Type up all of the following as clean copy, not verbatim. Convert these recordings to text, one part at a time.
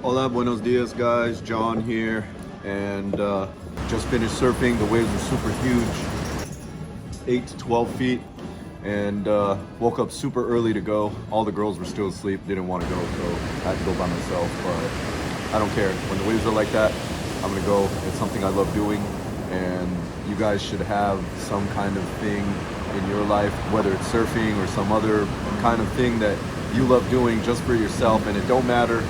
Hola, buenos dias guys, John here, and just finished surfing. The waves were super huge, 8 to 12 feet, and woke up super early to go. All the girls were still asleep, didn't want to go, so I had to go by myself, but I don't care. When the waves are like that, I'm gonna go. It's something I love doing, and you guys should have some kind of thing in your life, whether it's surfing or some other kind of thing that you love doing just for yourself, and it don't matter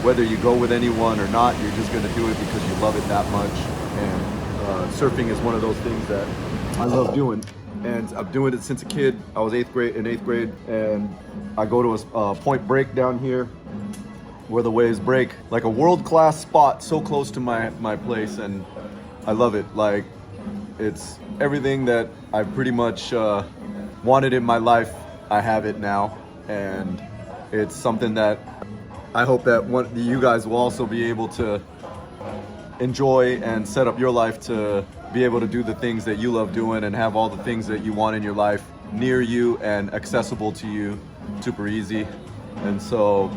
whether you go with anyone or not, you're just gonna do it because you love it that much. And surfing is one of those things that I love doing, and I'm doing it since a kid. I was in eighth grade, and I go to a point break down here where the waves break, like a world-class spot so close to my place, and I love it. Like, it's everything that I pretty much wanted in my life. I have it now, and it's something that I hope that you guys will also be able to enjoy and set up your life to be able to do the things that you love doing and have all the things that you want in your life near you and accessible to you, super easy. And so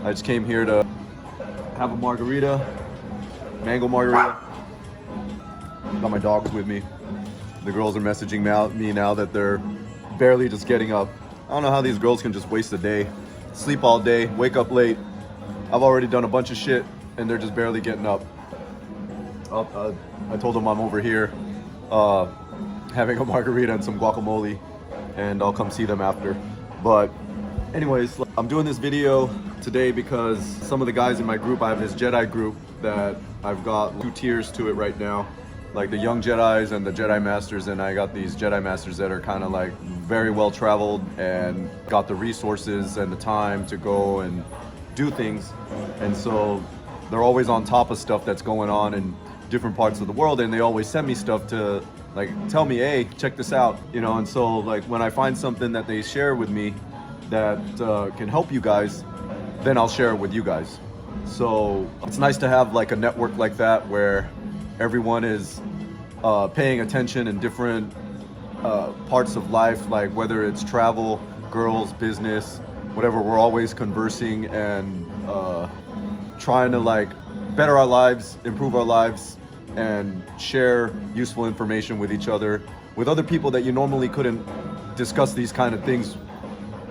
I just came here to have a margarita, mango margarita. Got my dogs with me. The girls are messaging me now that they're barely just getting up. I don't know how these girls can just waste a day, sleep all day, wake up late. I've already done a bunch of shit and they're just barely getting up. I told them I'm over here having a margarita and some guacamole, and I'll come see them after. But anyways, I'm doing this video today because some of the guys in my group, I have this Jedi group that I've got 2 tiers to it right now, like the young Jedis and the Jedi Masters, and I got these Jedi Masters that are kind of like very well traveled and got the resources and the time to go and do things. And so they're always on top of stuff that's going on in different parts of the world, and they always send me stuff to like tell me, hey, check this out, you know. And so like when I find something that they share with me that can help you guys, then I'll share it with you guys. So it's nice to have like a network like that where everyone is paying attention in different parts of life, like whether it's travel, girls, business, whatever. We're always conversing and trying to like better our lives, improve our lives, and share useful information with each other, with other people that you normally couldn't discuss these kind of things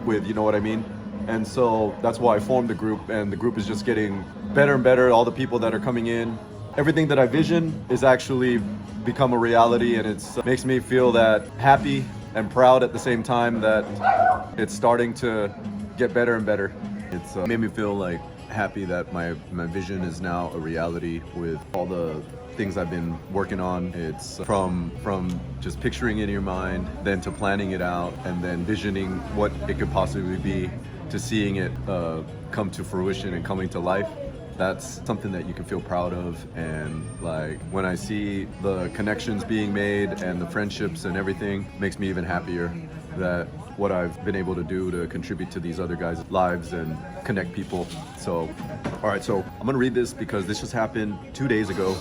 with, you know what I mean? And so that's why I formed the group, and the group is just getting better and better. All the people that are coming in, everything that I vision is actually become a reality, and it makes me feel that happy and proud at the same time that it's starting to get better and better. It's made me feel like happy that my vision is now a reality with all the things I've been working on. It's from just picturing it in your mind, then to planning it out, and then visioning what it could possibly be, to seeing it come to fruition and coming to life. That's something that you can feel proud of. And like when I see the connections being made and the friendships and everything, makes me even happier that what I've been able to do to contribute to these other guys' lives and connect people. So, all right, so I'm gonna read this because this just happened 2 days ago,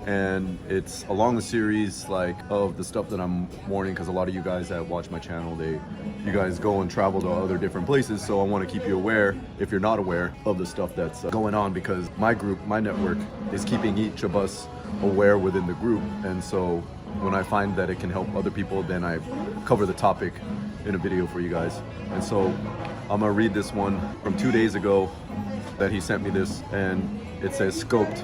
and it's along the series like of the stuff that I'm warning, because a lot of you guys that watch my channel, you guys go and travel to other different places. So I want to keep you aware, if you're not aware, of the stuff that's going on, because my group, my network, is keeping each of us aware within the group. And so when I find that it can help other people, then I cover the topic in a video for you guys. And so I'm gonna read this one from 2 days ago that he sent me this, and it says, scoped.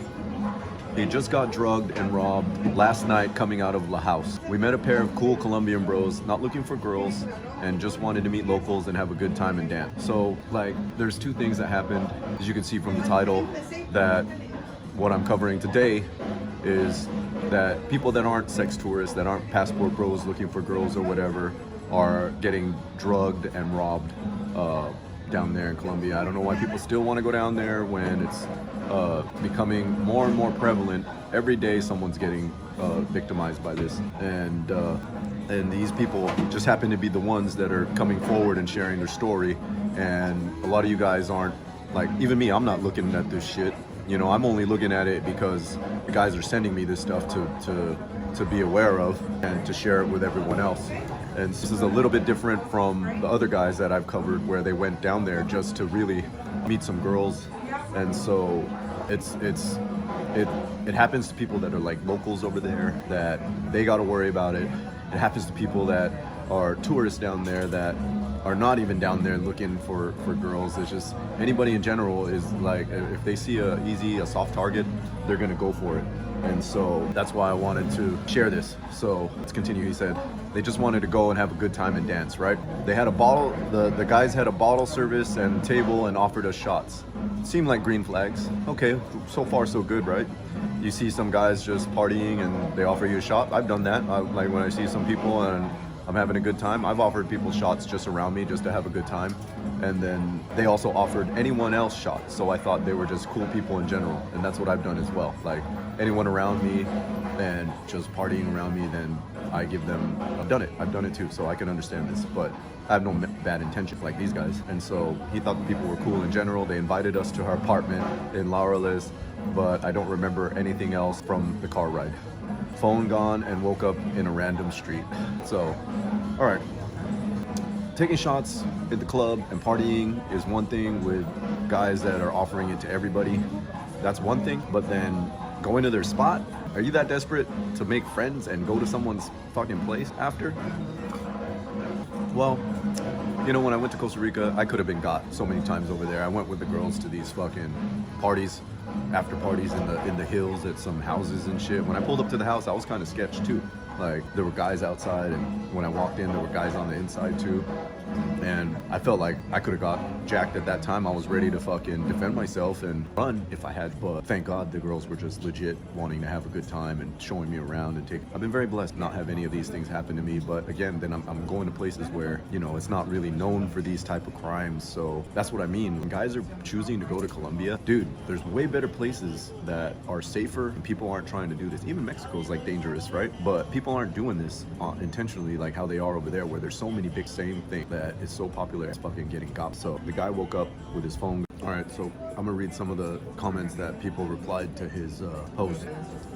He just got drugged and robbed last night coming out of La House. We met a pair of cool Colombian bros, not looking for girls, and just wanted to meet locals and have a good time and dance. So like, there's 2 things that happened, as you can see from the title, that what I'm covering today is that people that aren't sex tourists, that aren't passport bros looking for girls or whatever, are getting drugged and robbed down there in Colombia. I don't know why people still want to go down there when it's becoming more and more prevalent. Every day someone's getting victimized by this, and these people just happen to be the ones that are coming forward and sharing their story. And a lot of you guys aren't, like, even me, I'm not looking at this shit. You know, I'm only looking at it because the guys are sending me this stuff to be aware of and to share it with everyone else. And this is a little bit different from the other guys that I've covered, where they went down there just to really meet some girls. And so it happens to people that are like locals over there, that they got to worry about it. It happens to people that are tourists down there that are not even down there looking for girls. It's just anybody in general is like, if they see a soft target, they're gonna go for it. And so that's why I wanted to share this. So let's continue. He said they just wanted to go and have a good time and dance, right? They had a bottle, the guys had a bottle service and table and offered us shots. Seemed like green flags. Okay, so far so good, right? You see some guys just partying and they offer you a shot. I've done that. Like when I see some people and I'm having a good time, I've offered people shots just around me just to have a good time. And then they also offered anyone else shots. So I thought they were just cool people in general. And that's what I've done as well. Like anyone around me and just partying around me, then I give them, I've done it too. So I can understand this, but I have no bad intentions like these guys. And so he thought the people were cool in general. They invited us to our apartment in Laureles, but I don't remember anything else from the car ride. Phone gone and woke up in a random street. So, all right. Taking shots at the club and partying is one thing with guys that are offering it to everybody. That's one thing, but then going to their spot, are you that desperate to make friends and go to someone's fucking place after? Well, you know, when I went to Costa Rica, I could have been got so many times over there. I went with the girls to these fucking parties, after parties in the hills at some houses and shit. When I pulled up to the house, I was kind of sketched too. Like there were guys outside, and when I walked in, there were guys on the inside too. And I felt like I could have got jacked at that time. I was ready to fucking defend myself and run if I had, but thank God the girls were just legit wanting to have a good time and showing me around and I've been very blessed not have any of these things happen to me. But again, then I'm going to places where, you know, it's not really known for these type of crimes. So that's what I mean. When guys are choosing to go to Colombia, dude, there's way better places that are safer and people aren't trying to do this. Even Mexico is like dangerous, right? But people aren't doing this intentionally like how they are over there, where there's so many big same things that is so popular, it's fucking getting got. So the guy woke up with his phone. All right, so I'm gonna read some of the comments that people replied to his post.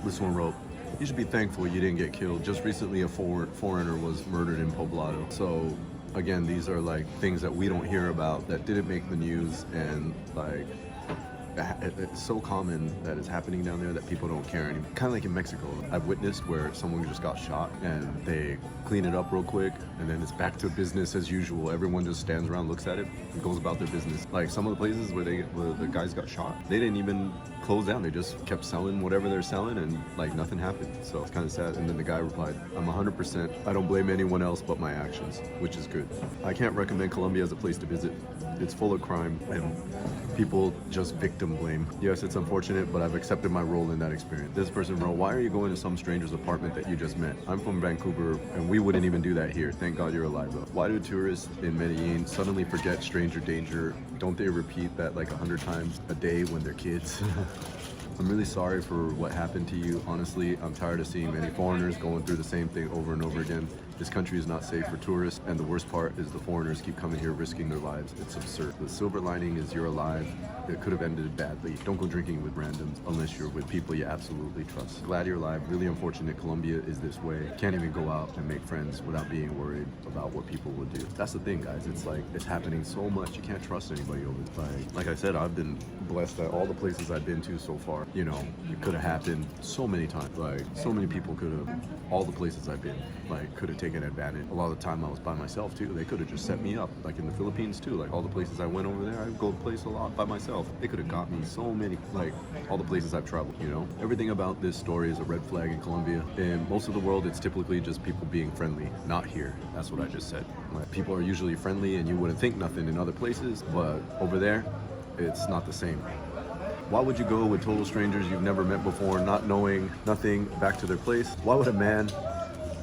This one wrote, "You should be thankful you didn't get killed. Just recently a foreigner was murdered in Poblado." So again, these are like things that we don't hear about, that didn't make the news, and like it's so common that it's happening down there that people don't care anymore. Kind of like in Mexico, I've witnessed where someone just got shot and they clean it up real quick and then it's back to business as usual. Everyone just stands around, looks at it, and goes about their business. Like some of the places where the guys got shot, they didn't even close down. They just kept selling whatever they're selling and like nothing happened. So it's kind of sad. And then the guy replied, "I'm 100%. I don't blame anyone else but my actions," which is good. I can't recommend Colombia as a place to visit. It's full of crime and people just victim blame. Yes, it's unfortunate, but I've accepted my role in that experience. This person wrote, "Why are you going to some stranger's apartment that you just met? I'm from Vancouver and we wouldn't even do that here. Thank God you're alive though. Why do tourists in Medellin suddenly forget stranger danger? Don't they repeat that like 100 times a day when they're kids?" I'm really sorry for what happened to you. Honestly, I'm tired of seeing many foreigners going through the same thing over and over again. This country is not safe for tourists, and the worst part is the foreigners keep coming here risking their lives. It's absurd. The silver lining is you're alive. It could have ended badly. Don't go drinking with randoms unless you're with people you absolutely trust. Glad you're alive. Really unfortunate Colombia is this way. Can't even go out and make friends without being worried about what people will do. That's the thing, guys. It's like, it's happening so much. You can't trust anybody over it. Like I said, I've been blessed that all the places I've been to so far, you know, it could have happened so many times. Like, so many people could have, all the places I've been, like, could have taken advantage. A lot of the time I was by myself too. They could have just set me up, like in the Philippines too. Like all the places I went over there, I go place a lot by myself. They could have got me so many, like all the places I've traveled, you know? Everything about this story is a red flag in Colombia. In most of the world, it's typically just people being friendly. Not here. That's what I just said. Like, people are usually friendly and you wouldn't think nothing in other places, but over there, it's not the same. Why would you go with total strangers you've never met before, not knowing nothing, back to their place? Why would a man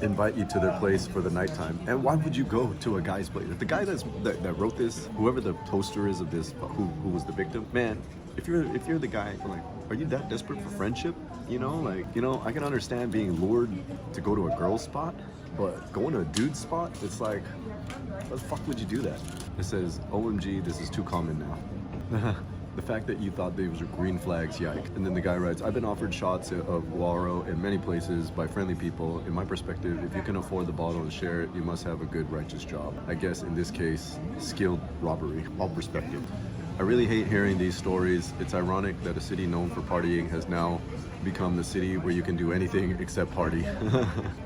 invite you to their place for the nighttime? And why would you go to a guy's place? The guy that wrote this, whoever the poster is of this, who was the victim, man, if you're the guy, like, are you that desperate for friendship? You know, like, you know, I can understand being lured to go to a girl's spot, but going to a dude's spot, it's like, why the fuck would you do that? It says, "OMG, this is too common now." The fact that you thought these were green flags, yike. And then the guy writes, "I've been offered shots of Guaro in many places by friendly people. In my perspective, if you can afford the bottle and share it, you must have a good, righteous job. I guess in this case, skilled robbery." All perspective. I really hate hearing these stories. It's ironic that a city known for partying has now become the city where you can do anything except party.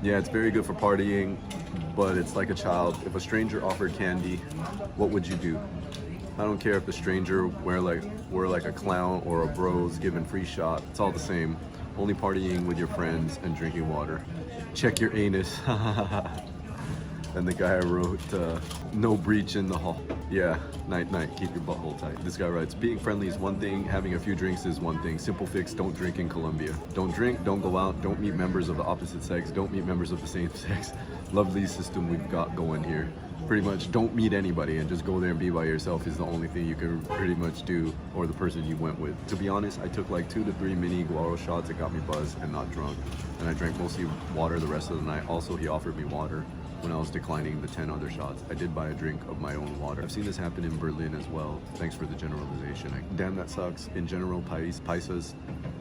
Yeah, it's very good for partying, but it's like a child. If a stranger offered candy, what would you do? I don't care if the stranger were like a clown or a bros giving free shot. It's all the same. Only partying with your friends and drinking water. Check your anus. And the guy wrote, no breach in the hall. Yeah, night night, keep your butthole tight. This guy writes, being friendly is one thing, having a few drinks is one thing. Simple fix, don't drink in Colombia. Don't drink, don't go out, don't meet members of the opposite sex, don't meet members of the same sex. Lovely system we've got going here. Pretty much don't meet anybody and just go there and be by yourself is the only thing you can pretty much do, or the person you went with. To be honest, I took like 2 to 3 mini guaro shots that got me buzzed and not drunk. And I drank mostly water the rest of the night. Also, he offered me water when I was declining the 10 other shots. I did buy a drink of my own water. I've seen this happen in Berlin as well. Thanks for the generalization. Damn, that sucks. In general, paisas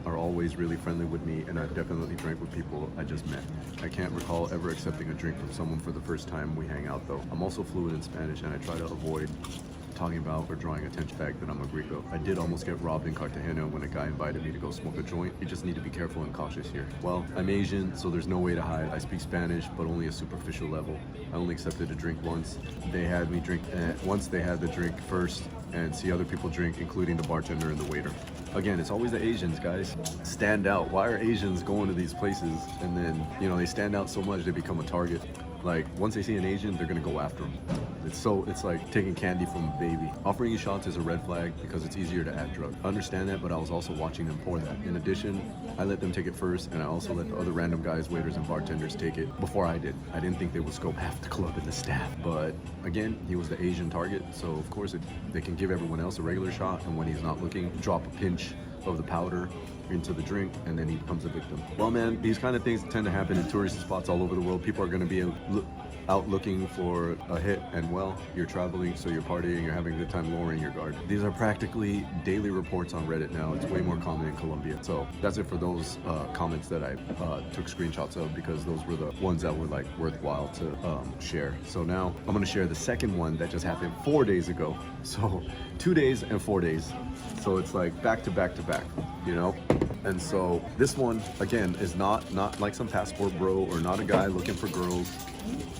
are always really friendly with me, and I've definitely drank with people I just met. I can't recall ever accepting a drink from someone for the first time we hang out though. I'm also fluent in Spanish, and I try to avoid talking about or drawing attention to the fact that I'm a Grico. I did almost get robbed in Cartagena when a guy invited me to go smoke a joint. You just need to be careful and cautious here. Well, I'm Asian, so there's no way to hide. I speak Spanish, but only a superficial level. I only accepted a drink once. They had me drink, once they had the drink first and see other people drink, including the bartender and the waiter. Again, it's always the Asians, guys. Stand out. Why are Asians going to these places and then, you know, they stand out so much they become a target? Like, once they see an Asian, they're gonna go after them. It's like taking candy from a baby. Offering you shots is a red flag because it's easier to add drugs. I understand that, but I was also watching them pour that. In addition, I let them take it first, and I also let the other random guys, waiters, and bartenders take it before I did. I didn't think they would scope half the club and the staff. But again, he was the Asian target, so of course they can give everyone else a regular shot, and when he's not looking, drop a pinch of the powder into the drink, and then he becomes a victim. Well, man, these kind of things tend to happen in tourist spots all over the world. People are going to be out looking for a hit, and well, you're traveling, so you're partying, you're having a good time lowering your guard. These are practically daily reports on Reddit now. It's way more common in Colombia. So that's it for those comments that I took screenshots of, because those were the ones that were like worthwhile to share. So now I'm going to share the second one that just happened 4 days ago. So 2 days and 4 days. So it's like back to back to back, you know? And so this one, again, is not like some passport bro or not a guy looking for girls,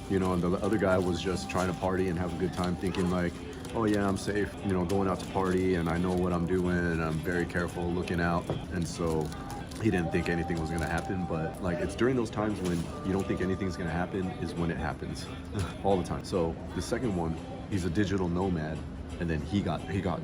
you know, and the other guy was just trying to party and have a good time, thinking like, oh yeah, I'm safe, you know, going out to party and I know what I'm doing and I'm very careful looking out. And so he didn't think anything was gonna happen, but like, it's during those times when you don't think anything's gonna happen is when it happens all the time. So the second one, he's a digital nomad, and then he got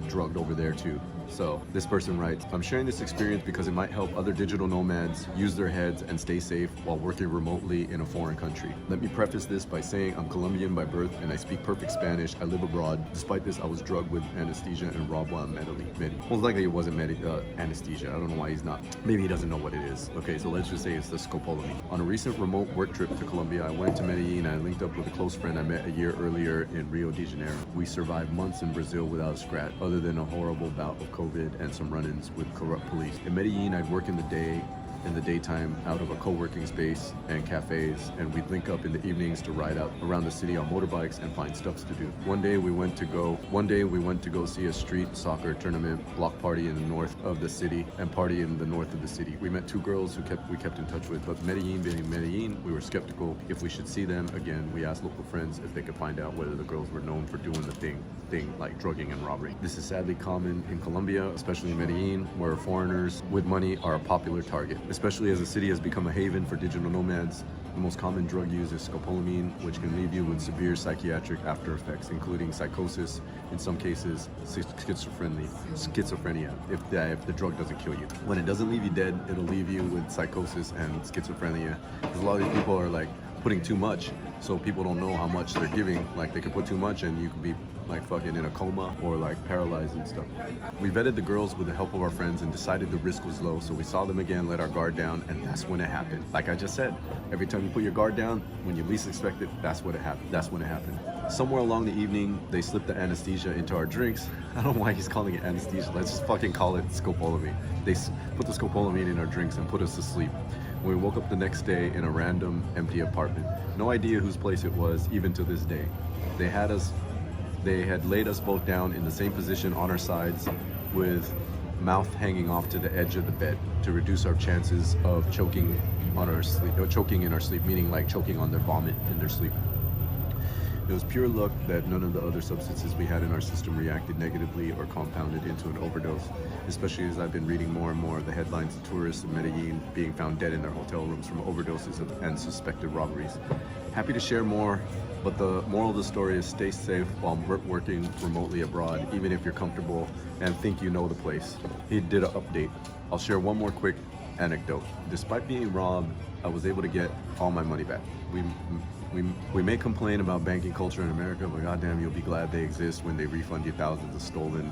drugged over there too. So this person writes, I'm sharing this experience because it might help other digital nomads use their heads and stay safe while working remotely in a foreign country. Let me preface this by saying I'm Colombian by birth and I speak perfect Spanish. I live abroad. Despite this, I was drugged with anesthesia and robbed while in Medellin. Most likely it wasn't anesthesia. I don't know why he's not. Maybe he doesn't know what it is. Okay, so let's just say it's the scopolamine. On a recent remote work trip to Colombia, I went to Medellin and I linked up with a close friend I met a year earlier in Rio de Janeiro. We survived months in Brazil without a scratch, other than a horrible bout of COVID and some run-ins with corrupt police. In Medellin, I'd work in the daytime out of a co-working space and cafes, and we'd link up in the evenings to ride out around the city on motorbikes and find stuff to do. One day we went to go see a street soccer tournament, block party in the north of the city, and party in the north of the city. We met 2 girls who we kept in touch with, but Medellin being Medellin, we were skeptical if we should see them again. We asked local friends if they could find out whether the girls were known for doing the thing like drugging and robbery. This is sadly common in Colombia, especially in Medellin, where foreigners with money are a popular target. Especially as the city has become a haven for digital nomads, the most common drug use is scopolamine, which can leave you with severe psychiatric after effects, including psychosis, in some cases schizophrenia, if the drug doesn't kill you. When it doesn't leave you dead, it'll leave you with psychosis and schizophrenia, because a lot of these people are like putting too much, so people don't know how much they're giving. Like, they could put too much and you could be like fucking in a coma or like paralyzed and stuff. We vetted the girls with the help of our friends and decided the risk was low, so we saw them again, let our guard down, and that's when it happened. Like I just said, every time you put your guard down, when you least expect it, that's when it happened. Somewhere along the evening, they slipped the anesthesia into our drinks. I don't know why he's calling it anesthesia. Let's just fucking call it scopolamine. They put the scopolamine in our drinks and put us to sleep. We woke up the next day in a random empty apartment. No idea whose place it was, even to this day. They had us They had laid us both down in the same position on our sides with mouth hanging off to the edge of the bed to reduce our chances of choking on our sleep, choking in our sleep, meaning like choking on their vomit in their sleep. It was pure luck that none of the other substances we had in our system reacted negatively or compounded into an overdose, especially as I've been reading more and more of the headlines of tourists in Medellin being found dead in their hotel rooms from overdoses and suspected robberies. Happy to share more, but the moral of the story is stay safe while working remotely abroad, even if you're comfortable and think you know the place. He did an update. I'll share one more quick anecdote. Despite being robbed, I was able to get all my money back. We may complain about banking culture in America, but goddamn, you'll be glad they exist when they refund you thousands of stolen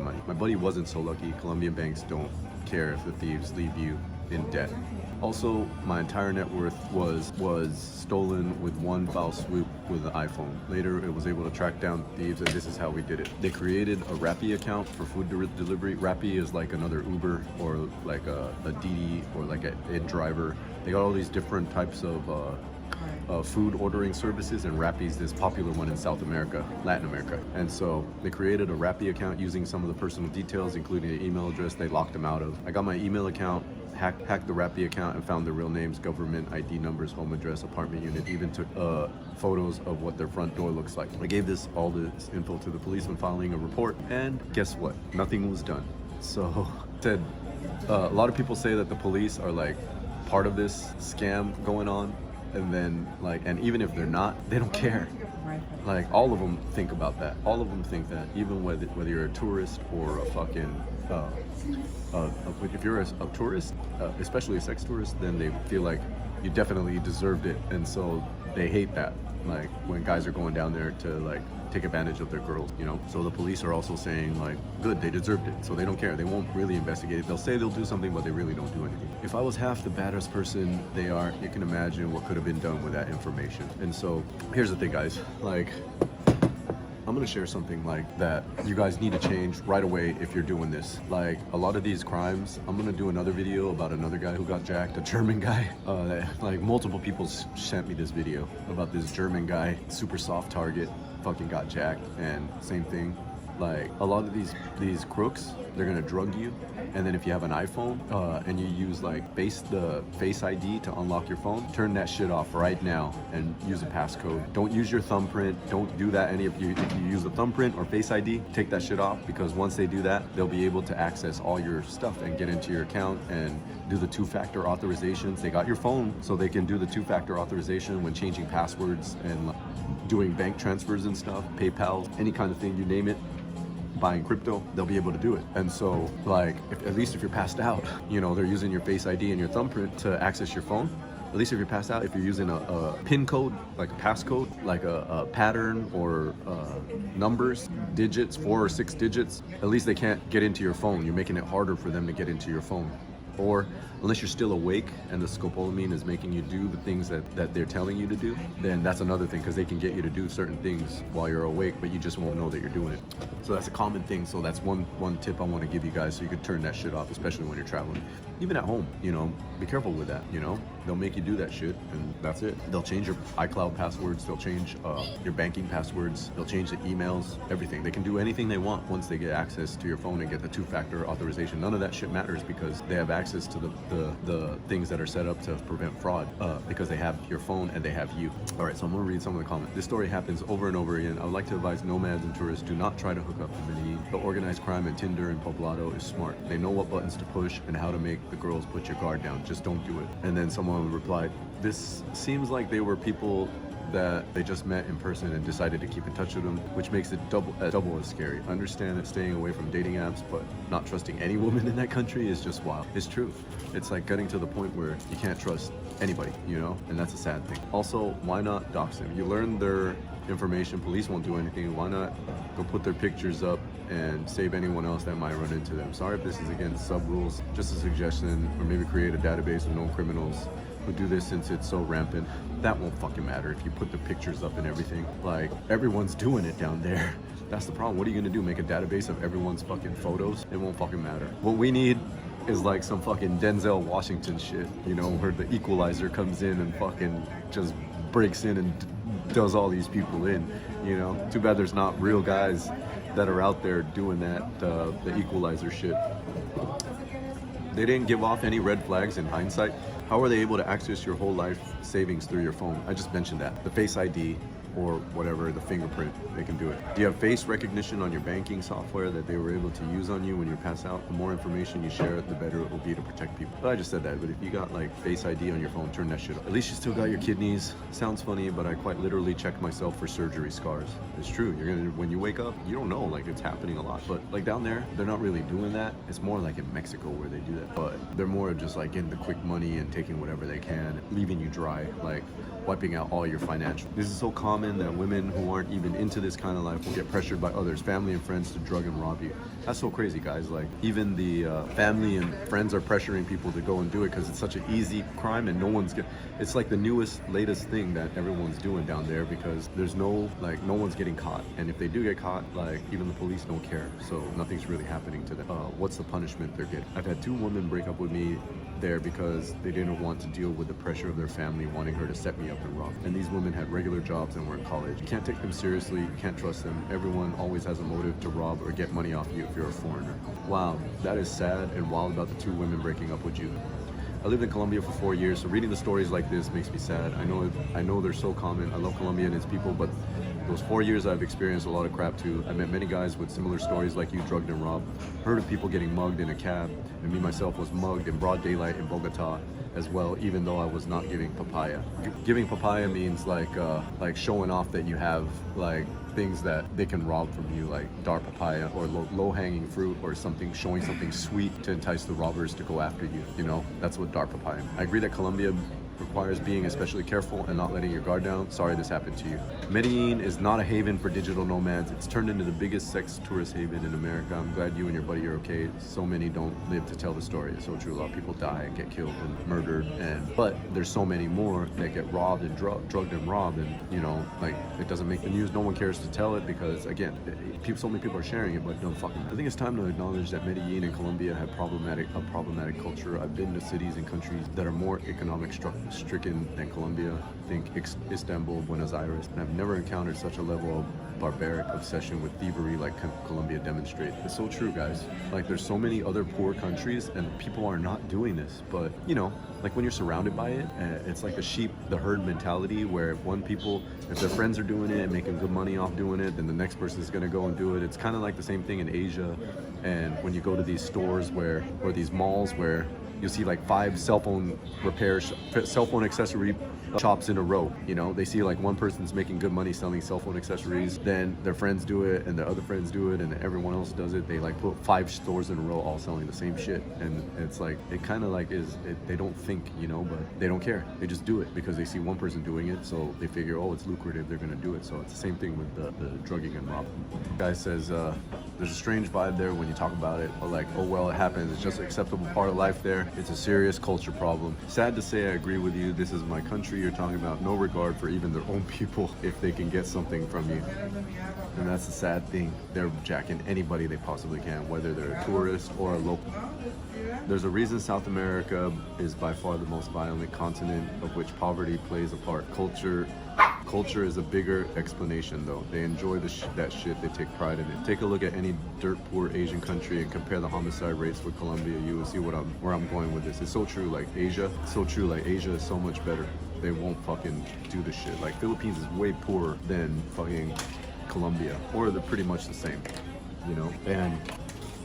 money. My buddy wasn't so lucky. Colombian banks don't care if the thieves leave you in debt. Also, my entire net worth was stolen with one foul swoop with an iPhone. Later, it was able to track down thieves, and this is how we did it. They created a Rappi account for food delivery. Rappi is like another Uber or like a Didi or like a driver. They got all these different types of food ordering services, and Rappi is this popular one in South America, Latin America. And so they created a Rappi account using some of the personal details, including the email address they locked them out of. I got my email account, hacked the Rappi account, and found their real names, government ID numbers, home address, apartment unit, even took photos of what their front door looks like. I gave all this info to the police when filing a report, and guess what? Nothing was done. So said a lot of people say that the police are like part of this scam going on, and then and even if they're not, they don't care. Like, all of them think about that. All of them think that, even whether you're a tourist or a fucking if you're a tourist, especially a sex tourist, then they feel like you definitely deserved it, and so they hate that. Like, when guys are going down there to take advantage of their girls, you know? So the police are also saying good, they deserved it, so they don't care. They won't really investigate it. They'll say they'll do something, but they really don't do anything. If I was half the baddest person they are, you can imagine what could have been done with that information. And so here's the thing, guys, I'm gonna share something that you guys need to change right away if you're doing this. A lot of these crimes, I'm gonna do another video about another guy who got jacked, a German guy. Multiple people sent me this video about this German guy, super soft target, fucking got jacked, and same thing. A lot of these crooks, they're gonna drug you, and then if you have an iPhone and you use the Face ID to unlock your phone, turn that shit off right now and use a passcode. Don't use your thumbprint. Don't do that. If you use a thumbprint or Face ID, take that shit off, because once they do that, they'll be able to access all your stuff and get into your account and do the two-factor authorizations. They got your phone, so they can do the two-factor authorization when changing passwords and doing bank transfers and stuff, PayPal, any kind of thing, you name it. Buying crypto, they'll be able to do it. And so at least if you're passed out, they're using your Face ID and your thumbprint to access your phone. At least if you're passed out, if you're using a PIN code, like a passcode, like a pattern or numbers, digits, 4 or 6 digits, at least they can't get into your phone. You're making it harder for them to get into your phone. Or unless you're still awake and the scopolamine is making you do the things that they're telling you to do, then that's another thing, because they can get you to do certain things while you're awake, but you just won't know that you're doing it. So that's a common thing. So that's one tip I want to give you guys, so you can turn that shit off, especially when you're traveling. Even at home, be careful with that, They'll make you do that shit, and that's it. They'll change your iCloud passwords, they'll change your banking passwords, they'll change the emails, everything. They can do anything they want once they get access to your phone and get the two-factor authorization. None of that shit matters, because they have access to the things that are set up to prevent fraud, because they have your phone and they have you. All right, so I'm gonna read some of the comments. This story happens over and over again. I would like to advise nomads and tourists, do not try to hook up to Medellin. The organized crime and Tinder and Poblado is smart. They know what buttons to push and how to make the girls put your guard down. Just don't do it. And then someone replied, this seems like they were people that they just met in person and decided to keep in touch with them, which makes it double as scary. I understand that staying away from dating apps, but not trusting any woman in that country is just wild. It's true. It's like getting to the point where you can't trust anybody, and that's a sad thing. Also, why not dox them? You learn their information, police won't do anything. Why not go put their pictures up and save anyone else that might run into them? Sorry if this is against sub rules, just a suggestion, or maybe create a database of known criminals who do this, since it's so rampant. That won't fucking matter if you put the pictures up and everything. Everyone's doing it down there. That's the problem. What are you gonna do? Make a database of everyone's fucking photos? It won't fucking matter. What we need is some fucking Denzel Washington shit, where the equalizer comes in and fucking just breaks in and does all these people in, you know? Too bad there's not real guys that are out there doing that, the equalizer shit. They didn't give off any red flags in hindsight. How are they able to access your whole life savings through your phone? I just mentioned that. The Face ID or whatever, the fingerprint, they can do it. Do you have face recognition on your banking software that they were able to use on you when you pass out? The more information you share, the better it will be to protect people. But I just said that, but if you got like Face ID on your phone, turn that shit off. At least you still got your kidneys. Sounds funny, but I quite literally checked myself for surgery scars. It's true, you're gonna, when you wake up, you don't know, like it's happening a lot. But like down there, they're not really doing that. It's more like in Mexico where they do that. But they're more just like getting the quick money and taking whatever they can, leaving you dry, like wiping out all your financial. This is so common that women who aren't even into this kind of life will get pressured by others, family and friends, to drug and rob you. That's so crazy, guys. Like even the family and friends are pressuring people to go and do it because it's such an easy crime and no one's it's like the newest, latest thing that everyone's doing down there because there's no, like, no one's getting caught. And if they do get caught, like even the police don't care. So nothing's really happening to them. What's the punishment they're getting? I've had 2 women break up with me there because they didn't want to deal with the pressure of their family wanting her to set me up and rob. And these women had regular jobs and were in college. You can't take them seriously, you can't trust them. Everyone always has a motive to rob or get money off you if you're a foreigner. Wow, that is sad and wild about the 2 women breaking up with you. I lived in Colombia for 4 years, so reading the stories like this makes me sad. I know they're so common. I love Colombia and its people, but those 4 years I've experienced a lot of crap too. I met many guys with similar stories like you, drugged and robbed. Heard of people getting mugged in a cab, and me myself was mugged in broad daylight in Bogota as well, even though I was not giving papaya. Giving papaya means like showing off that you have like things that they can rob from you, like dark papaya or low-hanging fruit or something, showing something sweet to entice the robbers to go after you, you know? That's what dark papaya. I agree that Colombia requires being especially careful and not letting your guard down. Sorry this happened to you. Medellin is not a haven for digital nomads. It's turned into the biggest sex tourist haven in America. I'm glad you and your buddy are okay. So many don't live to tell the story. It's so true. A lot of people die and get killed and murdered, but there's so many more that get robbed and drugged and robbed, and you know, like, it doesn't make the news. No one cares to tell it because, again, so many people are sharing it, but don't fucking. I think it's time to acknowledge that Medellin and Colombia have a problematic culture. I've been to cities and countries that are more economic stricken than Colombia. Think Istanbul, Buenos Aires, and I've never encountered such a level of barbaric obsession with thievery like Colombia demonstrates. It's so true, guys. Like, there's so many other poor countries and people are not doing this, but you know, like when you're surrounded by it, it's like the herd mentality where if their friends are doing it and making good money off doing it, then the next person is gonna go and do it. It's kind of like the same thing in Asia, and when you go to these stores or these malls where you'll see like 5 cell phone accessory shops in a row. You know, they see like one person's making good money selling cell phone accessories, then their friends do it and their other friends do it and everyone else does it. They like put 5 stores in a row all selling the same shit, and it's like, it kind of like they don't think, you know, but they don't care. They just do it because they see one person doing it, so they figure, oh, it's lucrative, they're gonna do it. So it's the same thing with the drugging and robbing. Guy says there's a strange vibe there when you talk about it, but like, oh well, it happens, it's just an acceptable part of life there. It's a serious culture problem. Sad to say, I agree with you. This is my country. You're talking about no regard for even their own people if they can get something from you. And that's the sad thing. They're jacking anybody they possibly can, whether they're a tourist or a local. There's a reason South America is by far the most violent continent, of which poverty plays a part. Culture is a bigger explanation though. They enjoy that shit, they take pride in it. Take a look at any dirt poor Asian country and compare the homicide rates with Colombia. You will see where I'm going with this. It's so true, like Asia, is so much better. They won't fucking do this shit. Like Philippines is way poorer than fucking Colombia, or they're pretty much the same, you know? And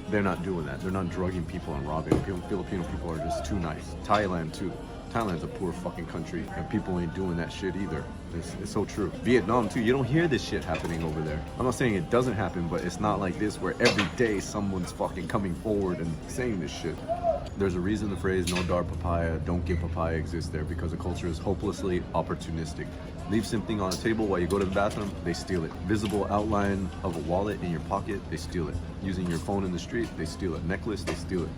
they're not doing that. They're not drugging people and robbing people. Filipino people are just too nice. Thailand too. Thailand's a poor fucking country and people ain't doing that shit either. It's so true. Vietnam too, you don't hear this shit happening over there. I'm not saying it doesn't happen, but it's not like this where every day someone's fucking coming forward and saying this shit. There's a reason the phrase no dar papaya, don't give papaya exists there, because the culture is hopelessly opportunistic. Leave something on a table while you go to the bathroom, they steal it. Visible outline of a wallet in your pocket, they steal it. Using your phone in the street, they steal it. Necklace, they steal it.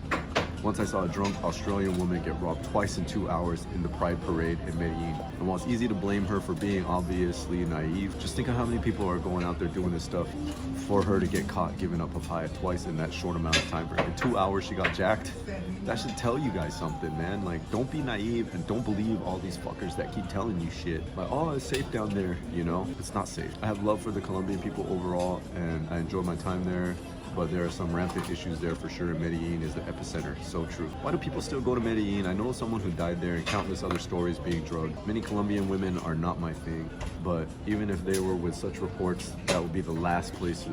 Once I saw a drunk Australian woman get robbed twice in 2 hours in the Pride Parade in Medellin. And while it's easy to blame her for being obviously naive, just think of how many people are going out there doing this stuff for her to get caught giving up papaya twice in that short amount of time. In 2 hours she got jacked. That should tell you guys something, man. Like, don't be naive and don't believe all these fuckers that keep telling you shit. Like, oh, it's safe down there, you know? It's not safe. I have love for the Colombian people overall, and I enjoy my time there. But there are some rampant issues there for sure. Medellin is the epicenter. So true. Why do people still go to Medellin? I know someone who died there and countless other stories being drugged. Many Colombian women are not my thing, but even if they were with such reports, that would be the last place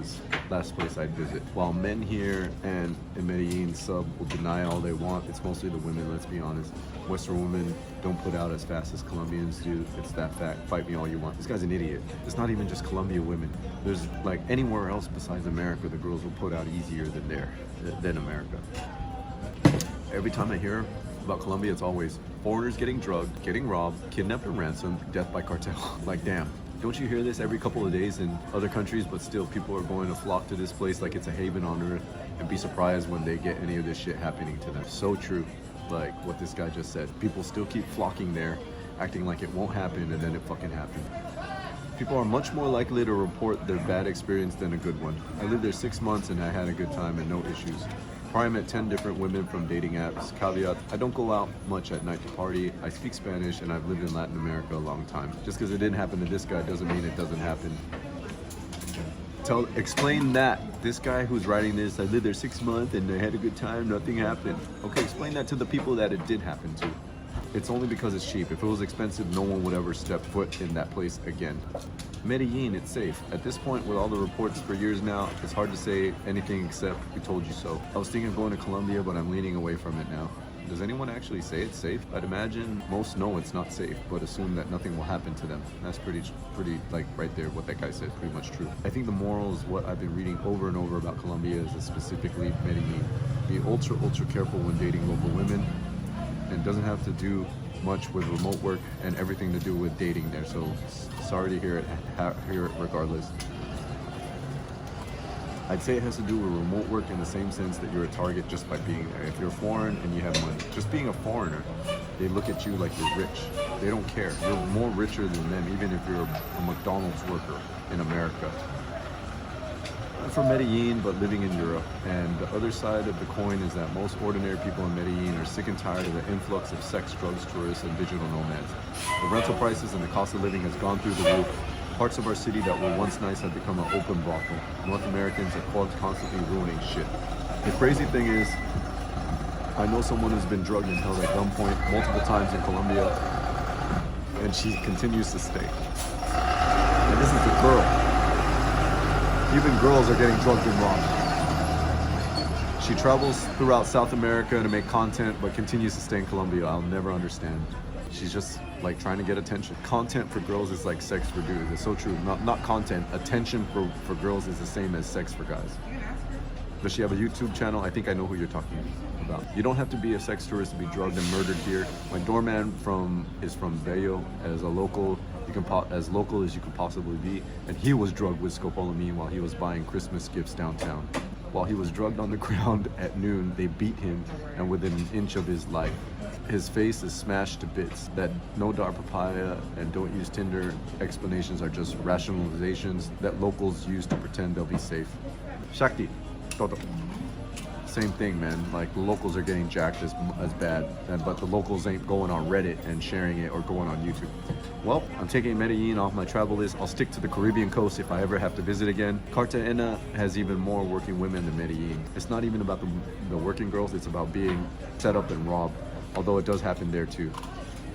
I'd visit. While men here and in Medellin sub will deny all they want, it's mostly the women, let's be honest. Western women don't put out as fast as Colombians do. It's that fact. Fight me all you want. This guy's an idiot. It's not even just Colombia women. There's like anywhere else besides America, the girls will put out easier than America. Every time I hear about Colombia, it's always foreigners getting drugged, getting robbed, kidnapped and ransomed, death by cartel. Like, damn. Don't you hear this every couple of days in other countries, but still people are going to flock to this place like it's a haven on earth and be surprised when they get any of this shit happening to them. So true, like what this guy just said. People still keep flocking there, acting like it won't happen, and then it fucking happened. People are much more likely to report their bad experience than a good one. I lived there 6 months and I had a good time and no issues. Probably met 10 different women from dating apps. Caveat, I don't go out much at night to party. I speak Spanish and I've lived in Latin America a long time. Just because it didn't happen to this guy doesn't mean it doesn't happen. Explain that. This guy who's writing this, I lived there 6 months and I had a good time, nothing happened. Okay, explain that to the people that it did happen to. It's only because it's cheap. If it was expensive, no one would ever step foot in that place again. Medellin, it's safe. At this point, with all the reports for years now, it's hard to say anything except we told you so. I was thinking of going to Colombia, but I'm leaning away from it now. Does anyone actually say it's safe? I'd imagine most know it's not safe, but assume that nothing will happen to them. That's pretty like right there, what that guy said, pretty much true. I think the moral is what I've been reading over and over about Colombia, is specifically Medellin. Be ultra careful when dating local women. And doesn't have to do much with remote work and everything to do with dating there. So sorry to hear it regardless. I'd say it has to do with remote work in the same sense that you're a target just by being there. If you're foreign and you have money, just being a foreigner, they look at you like you're rich. They don't care. You're more richer than them, even if you're a McDonald's worker in America. I'm from Medellin, but living in Europe. And the other side of the coin is that most ordinary people in Medellin are sick and tired of the influx of sex, drugs, tourists, and digital nomads. The rental prices and the cost of living has gone through the roof. Parts of our city that were once nice have become an open brothel. North Americans are constantly ruining shit. The crazy thing is, I know someone who's been drugged and held at gunpoint multiple times in Colombia, and she continues to stay. And this is a girl. Even girls are getting drugged and robbed. She travels throughout South America to make content, but continues to stay in Colombia. I'll never understand. She's just like trying to get attention. Content for girls is like sex for dudes. It's so true. Not content. Attention for girls is the same as sex for guys. Does she have a YouTube channel? I think I know who you're talking about. You don't have to be a sex tourist to be drugged and murdered here. My doorman is from Bello. As a local, as local as you can possibly be, and he was drugged with scopolamine while he was buying Christmas gifts downtown. While he was drugged on the ground at noon, they beat him, and within an inch of his life. His face is smashed to bits. That no dar papaya and don't use Tinder explanations are just rationalizations that locals use to pretend they'll be safe. Shakti, todo. Same thing, man. Like, the locals are getting jacked as bad, but the locals ain't going on Reddit and sharing it or going on YouTube. Well, I'm taking Medellin off my travel list. I'll stick to the Caribbean coast if I ever have to visit again. Cartagena has even more working women than Medellin. It's not even about the working girls, it's about being set up and robbed, although it does happen there too.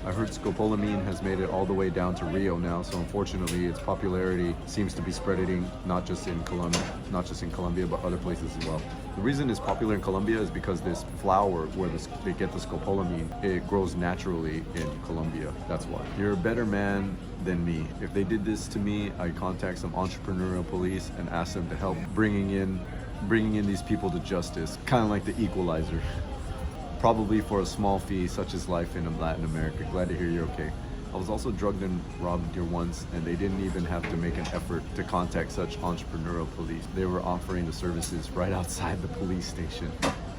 I heard scopolamine has made it all the way down to Rio now, so unfortunately its popularity seems to be spreading not just in Colombia, but other places as well. The reason it's popular in Colombia is because this flower where they get the scopolamine, it grows naturally in Colombia. That's why. You're a better man than me. If they did this to me, I'd contact some entrepreneurial police and ask them to help bringing in these people to justice, kind of like the equalizer. Probably for a small fee, such as life in Latin America. Glad to hear you're okay. I was also drugged and robbed here once, and they didn't even have to make an effort to contact such entrepreneurial police. They were offering the services right outside the police station.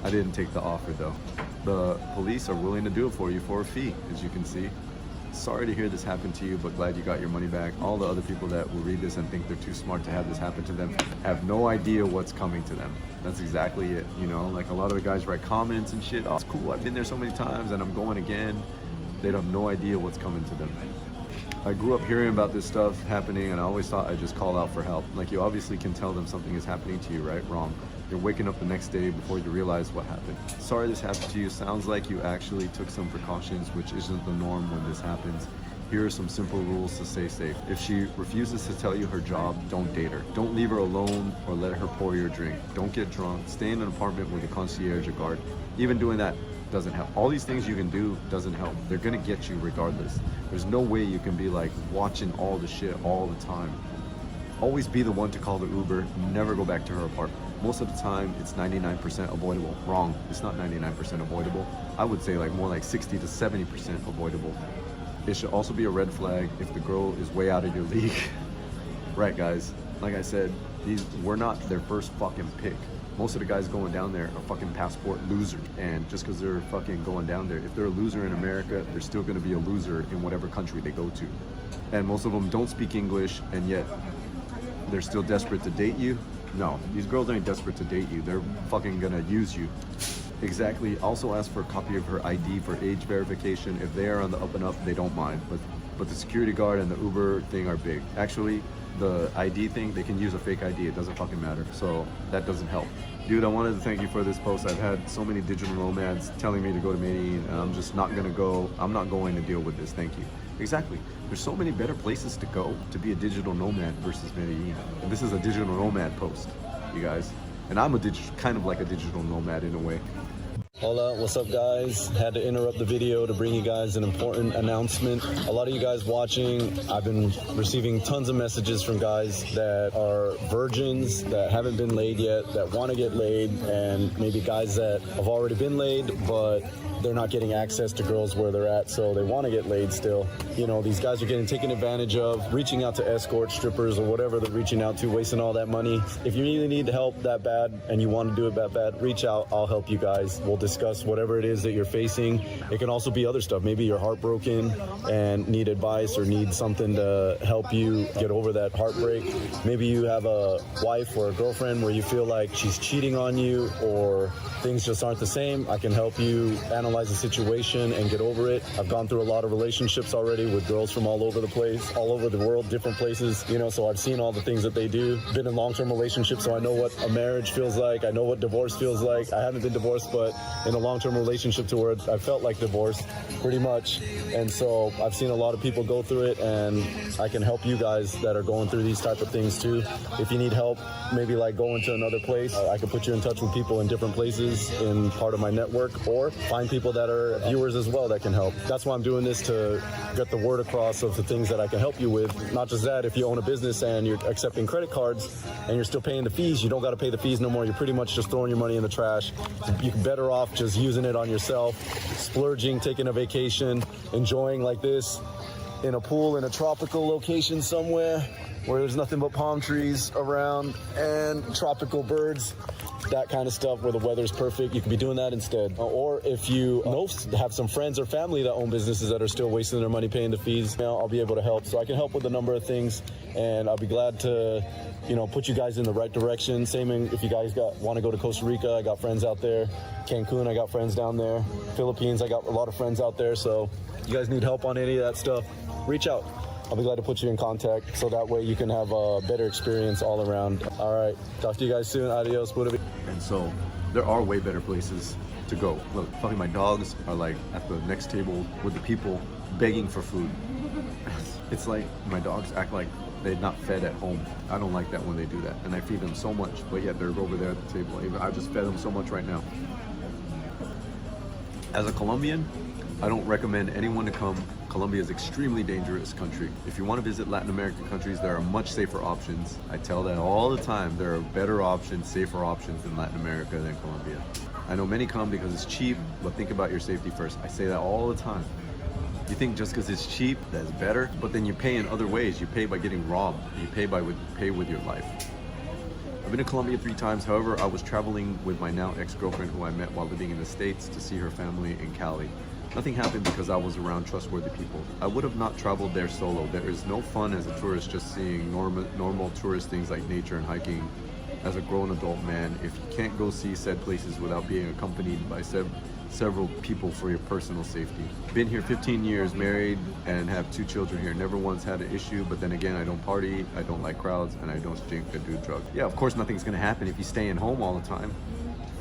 I didn't take the offer though. the police are willing to do it for you for a fee, as you can see. Sorry to hear this happen to you, but glad you got your money back. All the other people that will read this and think they're too smart to have this happen to them have no idea what's coming to them. That's exactly it, you know? Like a lot of the guys write comments and shit. Oh, it's cool, I've been there so many times and I'm going again. They have no idea what's coming to them. I grew up hearing about this stuff happening and I always thought I'd just call out for help. Like you obviously can tell them something is happening to you, right? Wrong. You're waking up the next day before you realize what happened. Sorry this happened to you. Sounds like you actually took some precautions, which isn't the norm when this happens. Here are some simple rules to stay safe. If she refuses to tell you her job, don't date her. Don't leave her alone or let her pour your drink. Don't get drunk. Stay in an apartment with a concierge or guard. Even doing that doesn't help. All these things you can do doesn't help. They're gonna get you regardless. There's no way you can be like watching all the shit all the time. Always be the one to call the Uber. Never go back to her apartment. Most of the time, it's 99% avoidable. Wrong, it's not 99% avoidable. I would say like more like 60 to 70% avoidable. It should also be a red flag if the girl is way out of your league. Right, guys, like I said, we're not their first fucking pick. Most of the guys going down there are fucking passport losers. And just because they're fucking going down there, if they're a loser in America, they're still gonna be a loser in whatever country they go to. And most of them don't speak English, and yet they're still desperate to date you. No, these girls ain't desperate to date you. They're fucking gonna use you. Exactly. Also ask for a copy of her ID for age verification. If they are on the up and up, they don't mind. But the security guard and the Uber thing are big. Actually, the ID thing, they can use a fake ID. It doesn't fucking matter. So that doesn't help. Dude, I wanted to thank you for this post. I've had so many digital nomads telling me to go to Medellin, and I'm just not gonna go. I'm not going to deal with this. Thank you. Exactly. There's so many better places to go to be a digital nomad versus Medellin. And this is a digital nomad post, you guys. And I'm kind of like a digital nomad in a way. Hola, what's up guys? Had to interrupt the video to bring you guys an important announcement. A lot of you guys watching, I've been receiving tons of messages from guys that are virgins, that haven't been laid yet, that want to get laid, and maybe guys that have already been laid, but they're not getting access to girls where they're at, so they want to get laid still. You know, these guys are getting taken advantage of, reaching out to escorts, strippers, or whatever they're reaching out to, wasting all that money. If you really need help that bad and you want to do it that bad, reach out. I'll help you guys. We'll discuss whatever it is that you're facing. It can also be other stuff. Maybe you're heartbroken and need advice or need something to help you get over that heartbreak. Maybe you have a wife or a girlfriend where you feel like she's cheating on you or things just aren't the same. I can help you analyze the situation and get over it. I've gone through a lot of relationships already with girls from all over the place, all over the world, different places, you know, so I've seen all the things that they do. Been in long-term relationships, so I know what a marriage feels like. I know what divorce feels like. I haven't been divorced, but in a long-term relationship to where I felt like divorce, pretty much. And so I've seen a lot of people go through it, and I can help you guys that are going through these type of things too. If you need help, maybe like going to another place, I can put you in touch with people in different places in part of my network, or find people that are viewers as well that can help. That's why I'm doing this, to get the word across of the things that I can help you with. Not just that, if you own a business and you're accepting credit cards and you're still paying the fees, you don't got to pay the fees no more. You're pretty much just throwing your money in the trash. You're better off just using it on yourself, splurging, taking a vacation, enjoying like this in a pool in a tropical location somewhere where there's nothing but palm trees around and tropical birds. That kind of stuff where the weather's perfect. You could be doing that instead. Or if you have some friends or family that own businesses that are still wasting their money paying the fees, you know, I'll be able to help. So I can help with a number of things, and I'll be glad to, you know, put you guys in the right direction. Same if you guys want to go to Costa Rica, I got friends out there. Cancun, I got friends down there. Philippines, I got a lot of friends out there. So you guys need help on any of that stuff, reach out. I'll be glad to put you in contact so that way you can have a better experience all around. All right, talk to you guys soon. Adios. And so there are way better places to go. Look, fucking my dogs are like at the next table with the people begging for food. It's like my dogs act like they're not fed at home. I don't like that when they do that. And I feed them so much, but yet they're over there at the table. I just fed them so much right now. As a Colombian, I don't recommend anyone to come. Colombia is an extremely dangerous country. If you want to visit Latin American countries, there are much safer options. I tell that all the time. There are better options, safer options in Latin America than Colombia. I know many come because it's cheap, but think about your safety first. I say that all the time. You think just because it's cheap, that's better, but then you pay in other ways. You pay by getting robbed. You pay with your life. I've been to Colombia 3 times. However, I was traveling with my now ex-girlfriend who I met while living in the States to see her family in Cali. Nothing happened because I was around trustworthy people. I would have not traveled there solo. There is no fun as a tourist just seeing normal tourist things like nature and hiking. As a grown adult man, if you can't go see said places without being accompanied by several people for your personal safety. Been here 15 years, married, and have 2 children here. Never once had an issue, but then again, I don't party, I don't like crowds, and I don't drink or do drugs. Yeah, of course nothing's gonna happen if you stay in home all the time.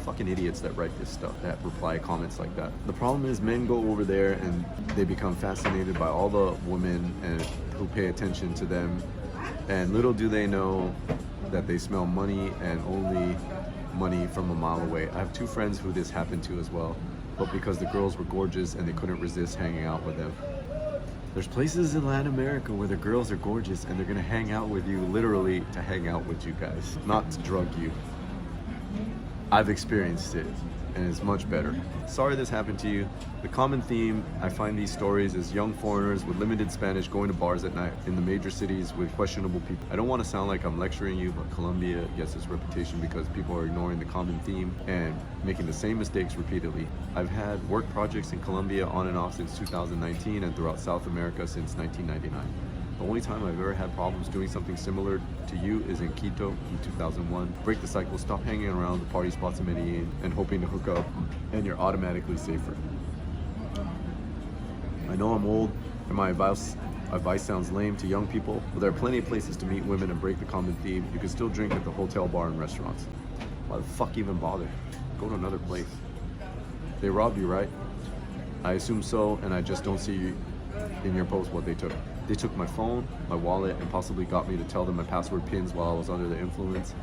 Fucking idiots that write this stuff, that reply comments like that. The problem is men go over there and they become fascinated by all the women and who pay attention to them, and little do they know that they smell money and only money from a mile away. I have 2 friends who this happened to as well, but because the girls were gorgeous and they couldn't resist hanging out with them. There's places in Latin America where the girls are gorgeous and they're gonna hang out with you literally to hang out with you guys, not to drug you. I've experienced it and it's much better. Sorry this happened to you. The common theme I find these stories is young foreigners with limited Spanish going to bars at night in the major cities with questionable people. I don't want to sound like I'm lecturing you, but Colombia gets its reputation because people are ignoring the common theme and making the same mistakes repeatedly. I've had work projects in Colombia on and off since 2019 and throughout South America since 1999. The only time I've ever had problems doing something similar to you is in Quito in 2001. Break the cycle, stop hanging around the party spots in Medellin and hoping to hook up, and you're automatically safer. I know I'm old and my advice sounds lame to young people, but there are plenty of places to meet women and break the common theme. You can still drink at the hotel, bar, and restaurants. Why the fuck even bother? Go to another place. They robbed you, right? I assume so, and I just don't see in your post what they took. They took my phone, my wallet, and possibly got me to tell them my password pins while I was under the influence.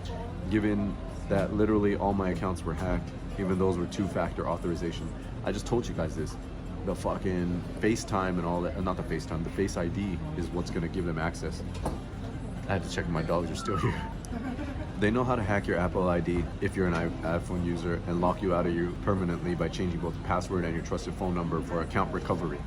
Given that literally all my accounts were hacked, even those were 2-factor authorization. I just told you guys this. The fucking FaceTime and all that, not the FaceTime, the Face ID is what's gonna give them access. I had to check if my dogs are still here. They know how to hack your Apple ID if you're an iPhone user and lock you out of you permanently by changing both the password and your trusted phone number for account recovery.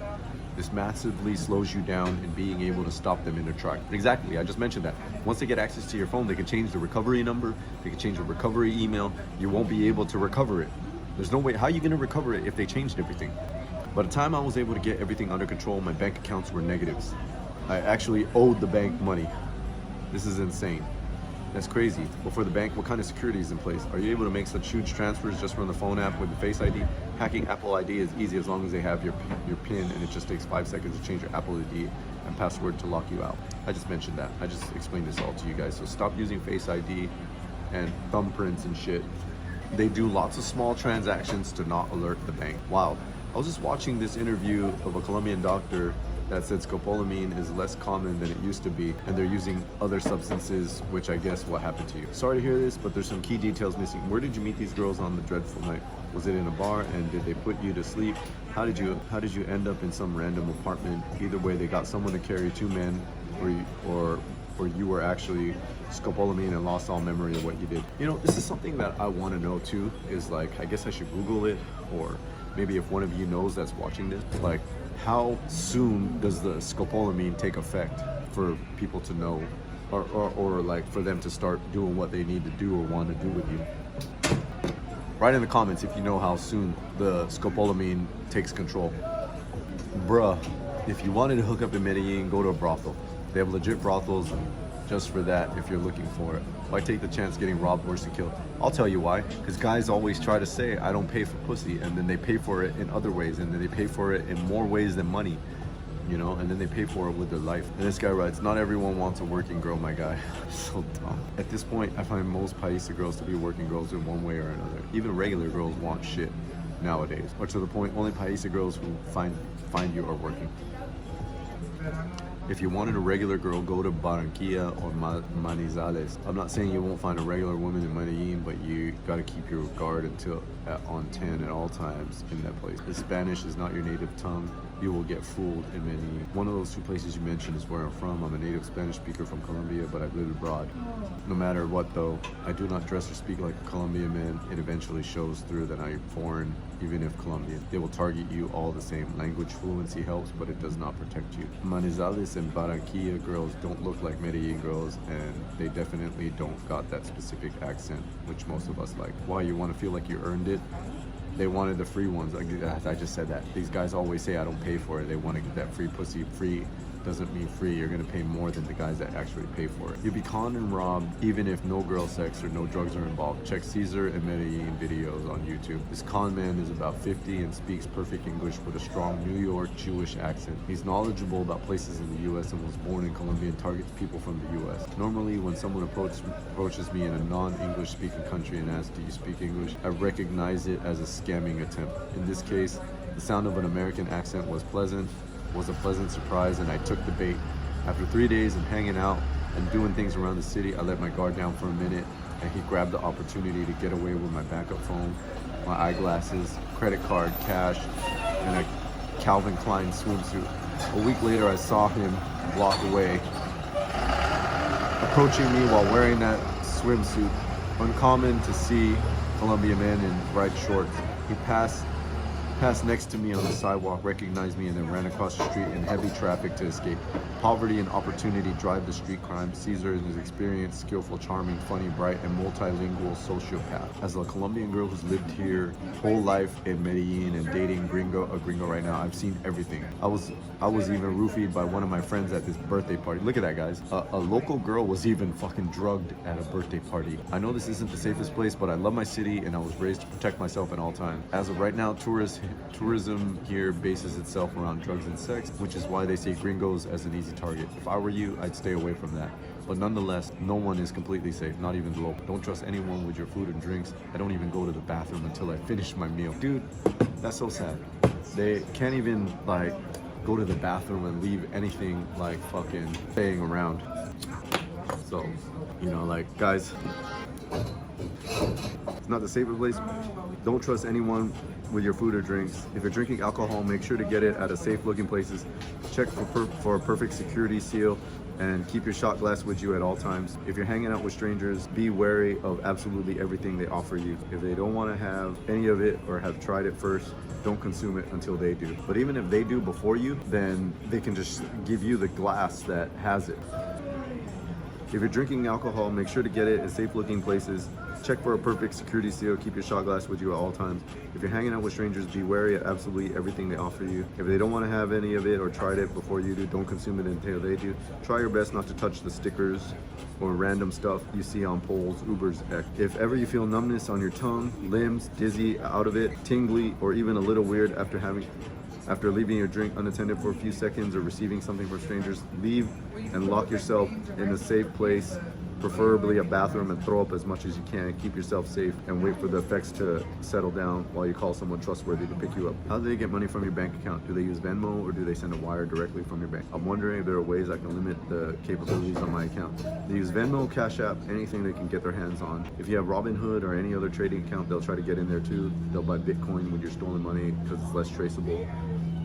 This massively slows you down in being able to stop them in their track. Exactly, I just mentioned that. Once they get access to your phone, they can change the recovery number, they can change the recovery email. You won't be able to recover it. There's no way, how are you gonna recover it if they changed everything? By the time I was able to get everything under control, my bank accounts were negatives. I actually owed the bank money. This is insane. That's crazy. But for the bank, what kind of security is in place? Are you able to make such huge transfers just from the phone app with the Face ID? Hacking Apple ID is easy as long as they have your PIN, and it just takes 5 seconds to change your Apple ID and password to lock you out. I just mentioned that. I just explained this all to you guys. So stop using Face ID and thumbprints and shit. They do lots of small transactions to not alert the bank. Wow. I was just watching this interview of a Colombian doctor that said scopolamine is less common than it used to be, and they're using other substances, which I guess what happened to you. Sorry to hear this, but there's some key details missing. Where did you meet these girls on the dreadful night? Was it in a bar, and did they put you to sleep? How did you end up in some random apartment? Either way, they got someone to carry 2 men, or you were actually scopolamine and lost all memory of what you did. You know, this is something that I want to know too, is like, I guess I should Google it, or maybe if one of you knows that's watching this, like, how soon does the scopolamine take effect for people to know, or like for them to start doing what they need to do or want to do with you? Write in the comments if you know how soon the scopolamine takes control. Bruh, if you wanted to hook up in Medellin, go to a brothel. They have legit brothels just for that if you're looking for it. Why take the chance getting robbed, worse than killed? I'll tell you why. Because guys always try to say, I don't pay for pussy, and then they pay for it in other ways, and then they pay for it in more ways than money, you know, and then they pay for it with their life. And this guy writes, not everyone wants a working girl, my guy. So dumb. At this point, I find most paisa girls to be working girls in one way or another. Even regular girls want shit nowadays. Or to the point, only paisa girls who find you are working. If you wanted a regular girl, go to Barranquilla or Manizales. I'm not saying you won't find a regular woman in Medellin, but you gotta keep your guard on 10 at all times in that place. If Spanish is not your native tongue, you will get fooled in many. One of those two places you mentioned is where I'm from. I'm a native Spanish speaker from Colombia, but I've lived abroad. No matter what though, I do not dress or speak like a Colombian man. It eventually shows through that I'm foreign, even if Colombian. They will target you all the same. Language fluency helps, but it does not protect you. Manizales and Barranquilla girls don't look like Medellin girls, and they definitely don't got that specific accent, which most of us like. Why? You want to feel like you earned it? They wanted the free ones. I just said that. These guys always say I don't pay for it. They want to get that free pussy. Free doesn't mean free. You're gonna pay more than the guys that actually pay for it. You'll be conned and robbed even if no girl sex or no drugs are involved. Check Caesar and Medellin videos on YouTube. This con man is about 50 and speaks perfect English with a strong New York Jewish accent. He's knowledgeable about places in the US and was born in Colombia and targets people from the US. Normally when someone approaches me in a non-English speaking country and asks, do you speak English? I recognize it as a scamming attempt. In this case, the sound of an American accent was a pleasant surprise, and I took the bait. After 3 days of hanging out and doing things around the city, I let my guard down for a minute, and he grabbed the opportunity to get away with my backup phone, my eyeglasses, credit card, cash, and a Calvin Klein swimsuit. A week later, I saw him a block away, approaching me while wearing that swimsuit. Uncommon to see Colombian man in bright shorts. He passed next to me on the sidewalk, recognized me, and then ran across the street in heavy traffic to escape. Poverty and opportunity drive the street crime. Caesar is an experienced, skillful, charming, funny, bright, and multilingual sociopath. As a Colombian girl who's lived here whole life in Medellin and dating a gringo right now, I've seen everything. I was even roofied by one of my friends at this birthday party. Look at that, guys. A local girl was even fucking drugged at a birthday party. I know this isn't the safest place, but I love my city and I was raised to protect myself at all times. As of right now, tourism here bases itself around drugs and sex, which is why they see gringos as an easy target. If I were you, I'd stay away from that. But nonetheless, no one is completely safe, not even the local. Don't trust anyone with your food and drinks. I don't even go to the bathroom until I finish my meal. Dude, that's so sad. They can't even like go to the bathroom and leave anything like fucking staying around. So, you know, like, guys, it's not the safest place. Don't trust anyone with your food or drinks. If you're drinking alcohol, make sure to get it at a safe looking places. Check for a perfect security seal and keep your shot glass with you at all times. If you're hanging out with strangers, be wary of absolutely everything they offer you. If they don't want to have any of it or have tried it first, don't consume it until they do. But even if they do before you, then they can just give you the glass that has it. If you're drinking alcohol, make sure to get it at safe looking places. Check for a perfect security seal. Keep your shot glass with you at all times. If you're hanging out with strangers, be wary of absolutely everything they offer you. If they don't want to have any of it or tried it before you do, don't consume it until they do. Try your best not to touch the stickers or random stuff you see on poles, Ubers, X. If ever you feel numbness on your tongue, limbs, dizzy, out of it, tingly, or even a little weird after leaving your drink unattended for a few seconds or receiving something from strangers, leave and lock yourself in a safe place, preferably a bathroom, and throw up as much as you can. Keep yourself safe and wait for the effects to settle down while you call someone trustworthy to pick you up. How do they get money from your bank account? Do they use Venmo or do they send a wire directly from your bank? I'm wondering if there are ways I can limit the capabilities on my account. They use Venmo, Cash App, anything they can get their hands on. If you have Robinhood or any other trading account, they'll try to get in there too. They'll buy Bitcoin with your stolen money because it's less traceable.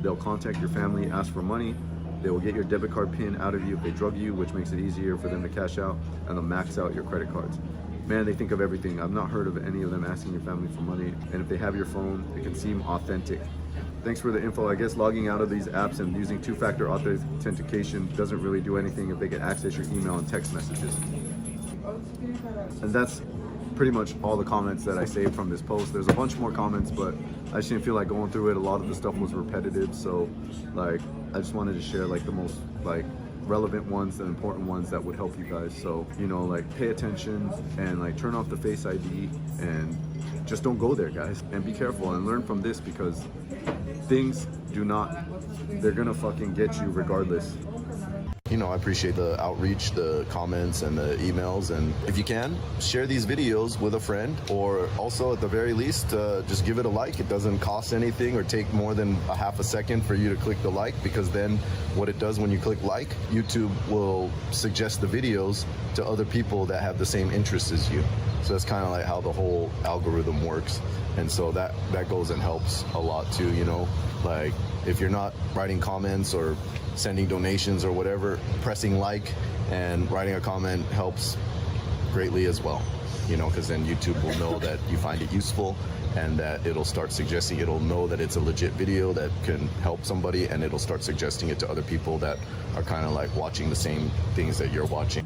They'll contact your family, ask for money. They will get your debit card PIN out of you if they drug you, which makes it easier for them to cash out, and they'll max out your credit cards. Man, they think of everything. I've not heard of any of them asking your family for money, and if they have your phone, it can seem authentic. Thanks for the info. I guess logging out of these apps and using two-factor authentication doesn't really do anything if they can access your email and text messages. And that's pretty much all the comments that I saved from this post. There's a bunch more comments, but I just didn't feel like going through it. A lot of the stuff was repetitive, so like I just wanted to share like the most like relevant ones and important ones that would help you guys. So, you know, like pay attention and like turn off the Face ID and just don't go there, guys, and be careful and learn from this, because things they're gonna fucking get you regardless. You know, I appreciate the outreach, the comments, and the emails. And if you can, share these videos with a friend, or also at the very least, just give it a like. It doesn't cost anything or take more than a half a second for you to click the like, because then what it does when you click like, YouTube will suggest the videos to other people that have the same interests as you. So that's kind of like how the whole algorithm works. And so that goes and helps a lot too, you know. Like if you're not writing comments or sending donations or whatever, pressing like and writing a comment helps greatly as well, you know, because then YouTube will know that you find it useful, and that it'll start suggesting, it'll know that it's a legit video that can help somebody, and it'll start suggesting it to other people that are kind of like watching the same things that you're watching.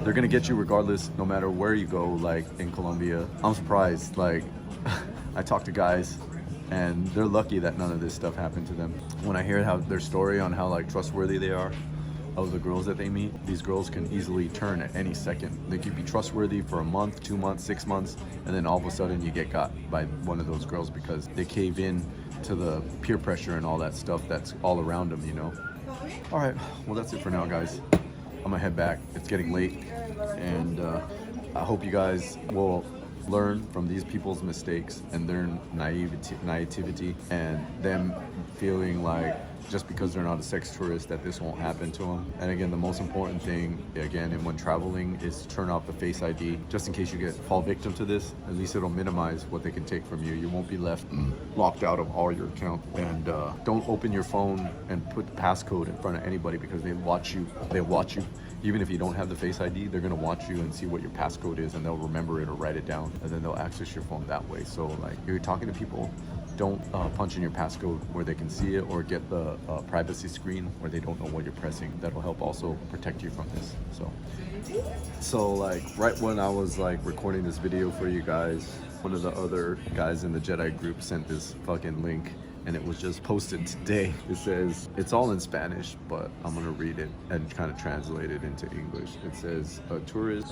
They're gonna get you regardless, no matter where you go. Like in Colombia, I'm surprised, like I talk to guys and they're lucky that none of this stuff happened to them. When I hear how their story on how like trustworthy they are of the girls that they meet, these girls can easily turn at any second. They could be trustworthy for a month, 2 months, 6 months, and then all of a sudden you get got by one of those girls because they cave in to the peer pressure and all that stuff that's all around them, you know. All right, well that's it for now, guys. I'm gonna head back. It's getting late, and I hope you guys will learn from these people's mistakes and their naivety and them feeling like just because they're not a sex tourist that this won't happen to them. And again, the most important thing, again, and when traveling, is to turn off the Face ID just in case you fall victim to this. At least it'll minimize what they can take from you. You won't be left locked out of all your account. And don't open your phone and put the passcode in front of anybody, because they watch you. They watch you. Even if you don't have the Face ID, they're gonna watch you and see what your passcode is, and they'll remember it or write it down, and then they'll access your phone that way. So like, if you're talking to people, don't punch in your passcode where they can see it, or get the privacy screen where they don't know what you're pressing. That'll help also protect you from this. So like right when I was like recording this video for you guys, one of the other guys in the Jedi group sent this fucking link, and it was just posted today. It says, it's all in Spanish, but I'm gonna read it and kind of translate it into English. It says, a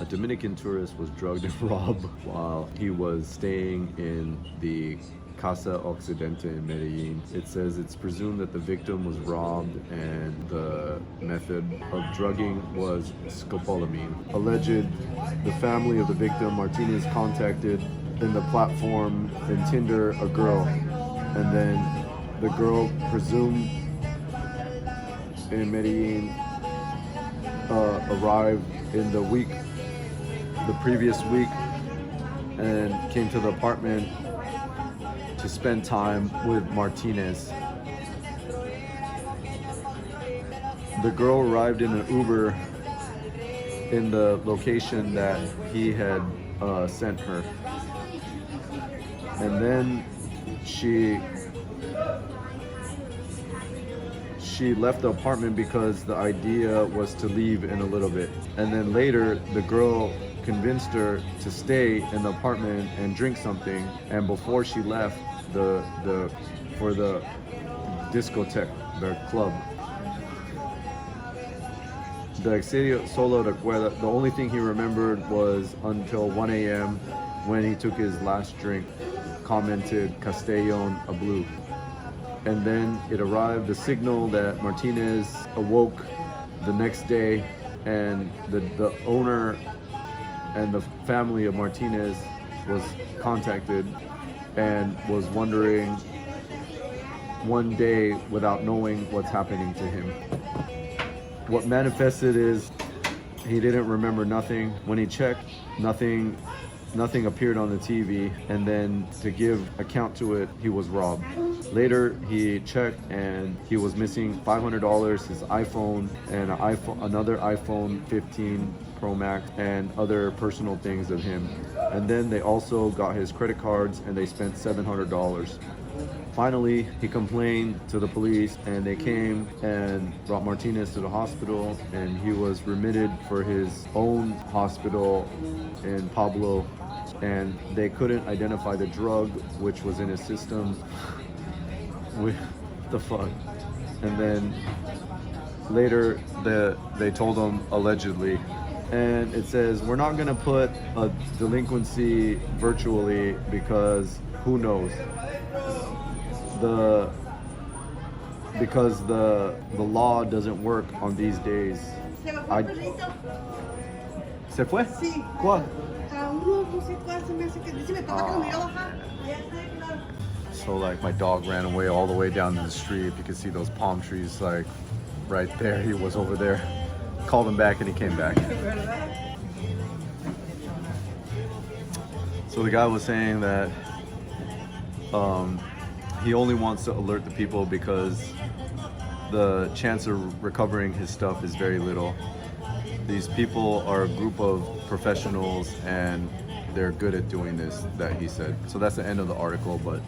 Dominican tourist was drugged and robbed while he was staying in the Casa Occidente in Medellin. It says it's presumed that the victim was robbed, and the method of drugging was scopolamine. Alleged, the family of the victim, Martinez, contacted in the platform in Tinder a girl, and then the girl, presumed in Medellin, arrived in the previous week, and came to the apartment to spend time with Martinez. The girl arrived in an Uber in the location that he had sent her, and then she left the apartment because the idea was to leave in a little bit. And then later, the girl convinced her to stay in the apartment and drink something. And before she left for the discotheque, the club, the exterior solo recuerda, the only thing he remembered was until 1 a.m. when he took his last drink, commented Castellón a blue. And then it arrived, the signal that Martinez awoke the next day, and the owner and the family of Martinez was contacted and was wondering one day without knowing what's happening to him. What manifested is he didn't remember nothing. When he checked, nothing appeared on the TV, and then to give account to it, he was robbed. Later, he checked and he was missing $500, his iPhone, and another iPhone 15 Pro Max, and other personal things of him. And then they also got his credit cards, and they spent $700. Finally, he complained to the police, and they came and brought Martinez to the hospital, and he was remitted for his own hospital in Pablo, and they couldn't identify the drug which was in his system. What the fuck? And then later they told him, allegedly, and it says, we're not gonna put a delinquency virtually because who knows? Because the law doesn't work on these days. ¿Se fue? Sí. ¿Cuál? So like my dog ran away all the way down to the street. You can see those palm trees like right there. He was over there. Called him back and he came back. So the guy was saying that he only wants to alert the people because the chance of recovering his stuff is very little. These people are a group of professionals and they're good at doing this, that he said. So that's the end of the article, but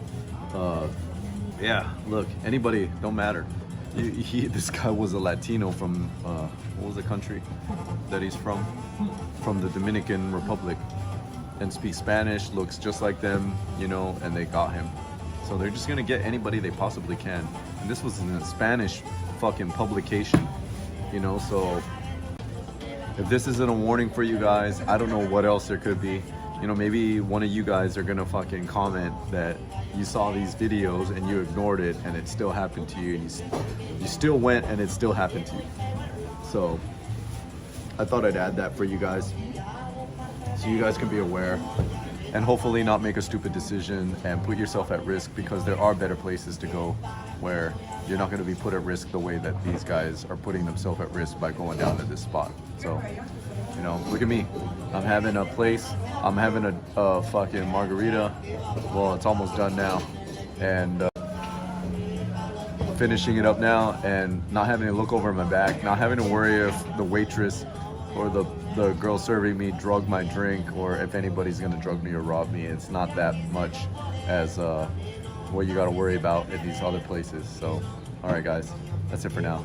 yeah, look, anybody, don't matter. This guy was a Latino from, what was the country that he's from? From the Dominican Republic, and speaks Spanish, looks just like them, you know, and they got him. So they're just gonna get anybody they possibly can. And this was in a Spanish fucking publication, you know, so if this isn't a warning for you guys, I don't know what else there could be. You know, maybe one of you guys are gonna fucking comment that you saw these videos and you ignored it and it still happened to you, and you still went and it still happened to you. So I thought I'd add that for you guys, so you guys can be aware and hopefully not make a stupid decision and put yourself at risk, because there are better places to go where you're not going to be put at risk the way that these guys are putting themselves at risk by going down to this spot. So, you know, look at me. I'm having a place, I'm having a fucking margarita. Well, it's almost done now. And finishing it up now and not having to look over my back, not having to worry if the waitress or the girl serving me drug my drink, or if anybody's gonna drug me or rob me. It's not that much as what you gotta worry about at these other places. So, all right guys, that's it for now.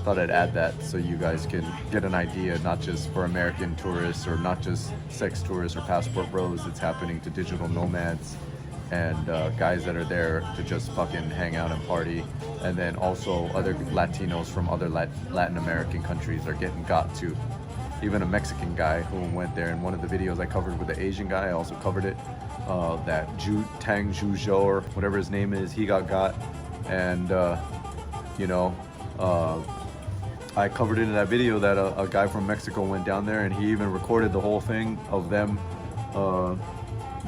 Thought I'd add that so you guys can get an idea, not just for American tourists or not just sex tourists or passport bros. It's happening to digital nomads and guys that are there to just fucking hang out and party. And then also other Latinos from other Latin American countries are getting got too. Even a Mexican guy who went there in one of the videos I covered with the Asian guy, I also covered it. That Tang Zhuzhou, or whatever his name is, he got. And, you know, I covered it in that video that a guy from Mexico went down there and he even recorded the whole thing of them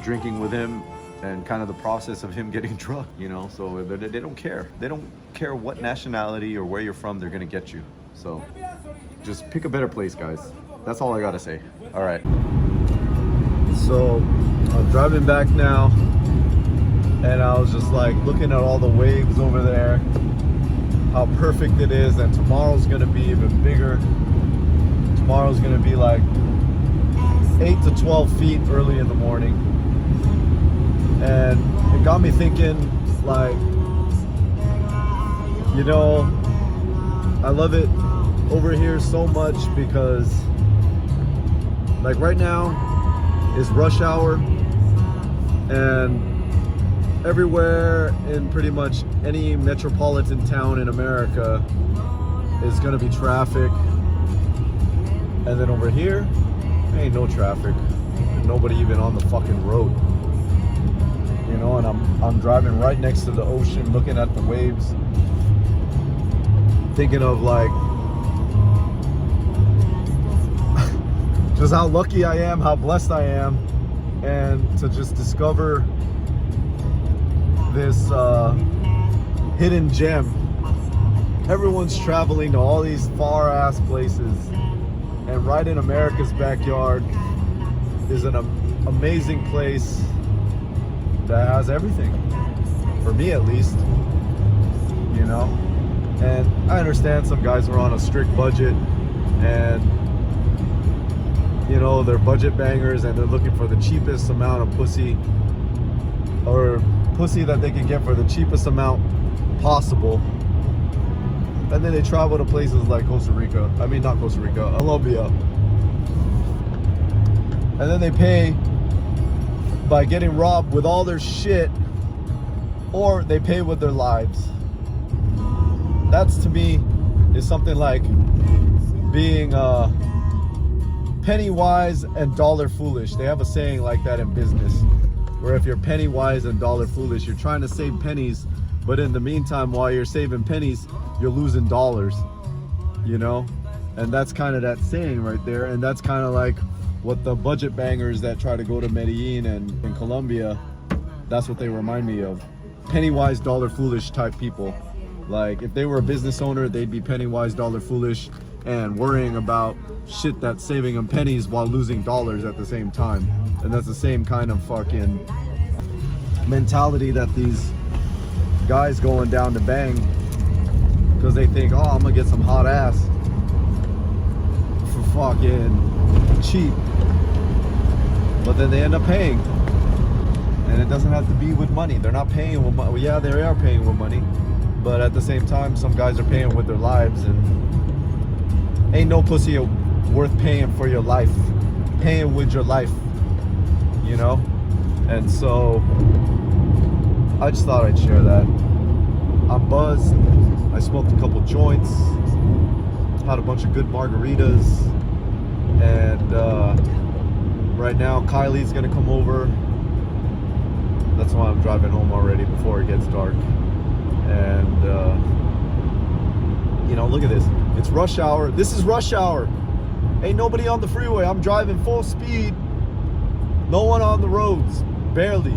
drinking with him and kind of the process of him getting drunk, you know. So they don't care. They don't care what nationality or where you're from, they're gonna get you. So just pick a better place, guys. That's all I gotta say. All right. So I'm driving back now and I was just like looking at all the waves over there, how perfect it is, and tomorrow's gonna be even bigger. Tomorrow's gonna be like 8 to 12 feet early in the morning. And it got me thinking, like, you know, I love it over here so much because, like, right now is rush hour, and everywhere in pretty much any metropolitan town in America is gonna be traffic. And then over here, ain't no traffic, and nobody even on the fucking road. You know, and I'm driving right next to the ocean, looking at the waves, thinking of like just how lucky I am, how blessed I am, and to just discover this hidden gem. Everyone's traveling to all these far ass places, and right in America's backyard is an amazing place that has everything, for me at least, you know. And I understand some guys are on a strict budget and, you know, they're budget bangers and they're looking for the cheapest amount of pussy, or pussy that they can get for the cheapest amount possible. And then they travel to places like Costa Rica, I mean not Costa Rica, Colombia. And then they pay by getting robbed with all their shit, or they pay with their lives. That's, to me, is something like being penny wise and dollar foolish. They have a saying like that in business, where if you're penny wise and dollar foolish, you're trying to save pennies, but in the meantime, while you're saving pennies, you're losing dollars, you know. And that's kind of that saying right there. And that's kind of like what the budget bangers that try to go to Medellin and in Colombia, that's what they remind me of. Penny wise, dollar foolish type people. Like, if they were a business owner, they'd be penny wise, dollar foolish, and worrying about shit that's saving them pennies while losing dollars at the same time. And that's the same kind of fucking mentality that these guys going down to bang because they think, oh, I'm gonna get some hot ass for fucking cheap, but then they end up paying, and it doesn't have to be with money. They're not paying with money. Well, yeah, they are paying with money, but at the same time, some guys are paying with their lives, and ain't no pussy worth paying for your life, paying with your life, you know. And so I just thought I'd share that. I'm buzzed. I smoked a couple joints, had a bunch of good margaritas, and right now Kylie's gonna come over. That's why I'm driving home already before it gets dark. And you know, look at this. It's rush hour. This is rush hour. Ain't nobody on the freeway. I'm driving full speed. No one on the roads, barely.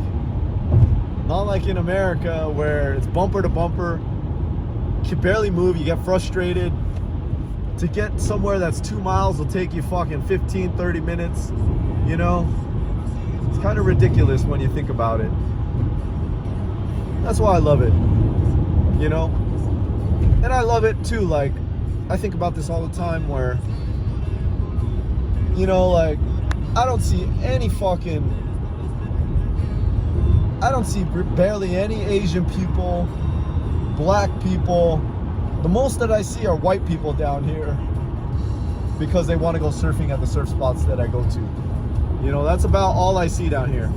Not like in America where it's bumper to bumper. You can barely move, you get frustrated. To get somewhere that's 2 miles will take you fucking 15, 30 minutes, you know? It's kind of ridiculous when you think about it. That's why I love it, you know? And I love it too, like, I think about this all the time where, you know, like, I don't see barely any Asian people, black people. The most that I see are white people down here because they want to go surfing at the surf spots that I go to. You know, that's about all I see down here.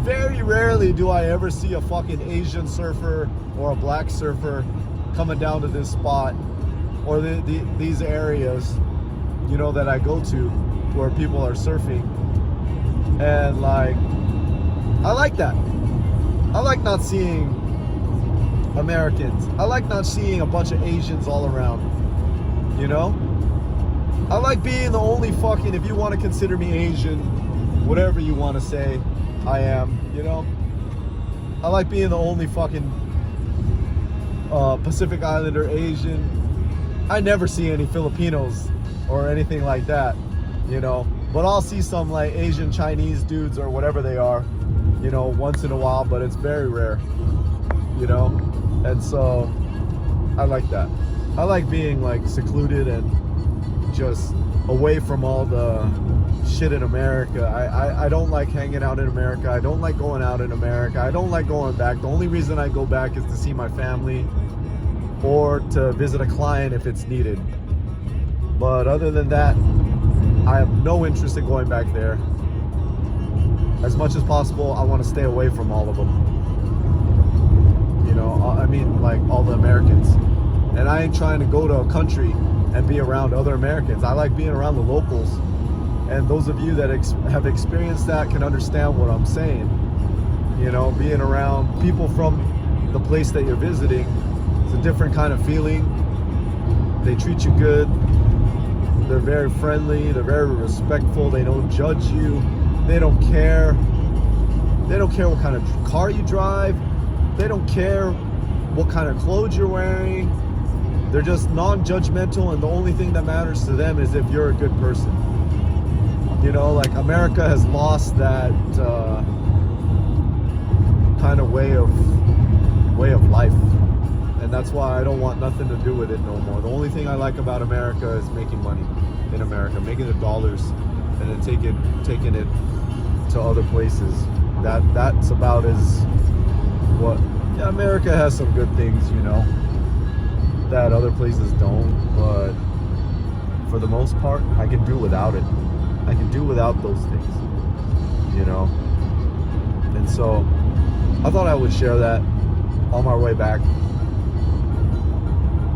Very rarely do I ever see a fucking Asian surfer or a black surfer coming down to this spot or these areas, you know, that I go to where people are surfing. And like, I like that. I like not seeing Americans. I like not seeing a bunch of Asians all around, you know? I like being the only fucking, if you want to consider me Asian, whatever you want to say I am, you know? I like being the only fucking Pacific Islander Asian. I never see any Filipinos or anything like that, you know? But I'll see some like Asian Chinese dudes or whatever they are, you know, once in a while, but it's very rare, you know? And so I like that. I like being like secluded and just away from all the shit in America. I don't like hanging out in America. I don't like going out in America. I don't like going back. The only reason I go back is to see my family or to visit a client if it's needed. But other than that, I have no interest in going back there. As much as possible, I want to stay away from all of them. You know, I mean, like all the Americans. And I ain't trying to go to a country and be around other Americans. I like being around the locals. And those of you that have experienced that can understand what I'm saying. You know, being around people from the place that you're visiting, it's a different kind of feeling. They treat you good. They're very friendly. They're very respectful. They don't judge you. They don't care. They don't care what kind of car you drive. They don't care what kind of clothes you're wearing. They're just non-judgmental, and the only thing that matters to them is if you're a good person. You know, like America has lost that kind of way of life, and that's why I don't want nothing to do with it no more. The only thing I like about America is making money in America, making the dollars, and then taking it to other places. That's about as what. Yeah, America has some good things, you know, that other places don't, but for the most part, I can do without it. I can do without those things, you know. And so I thought I would share that on my way back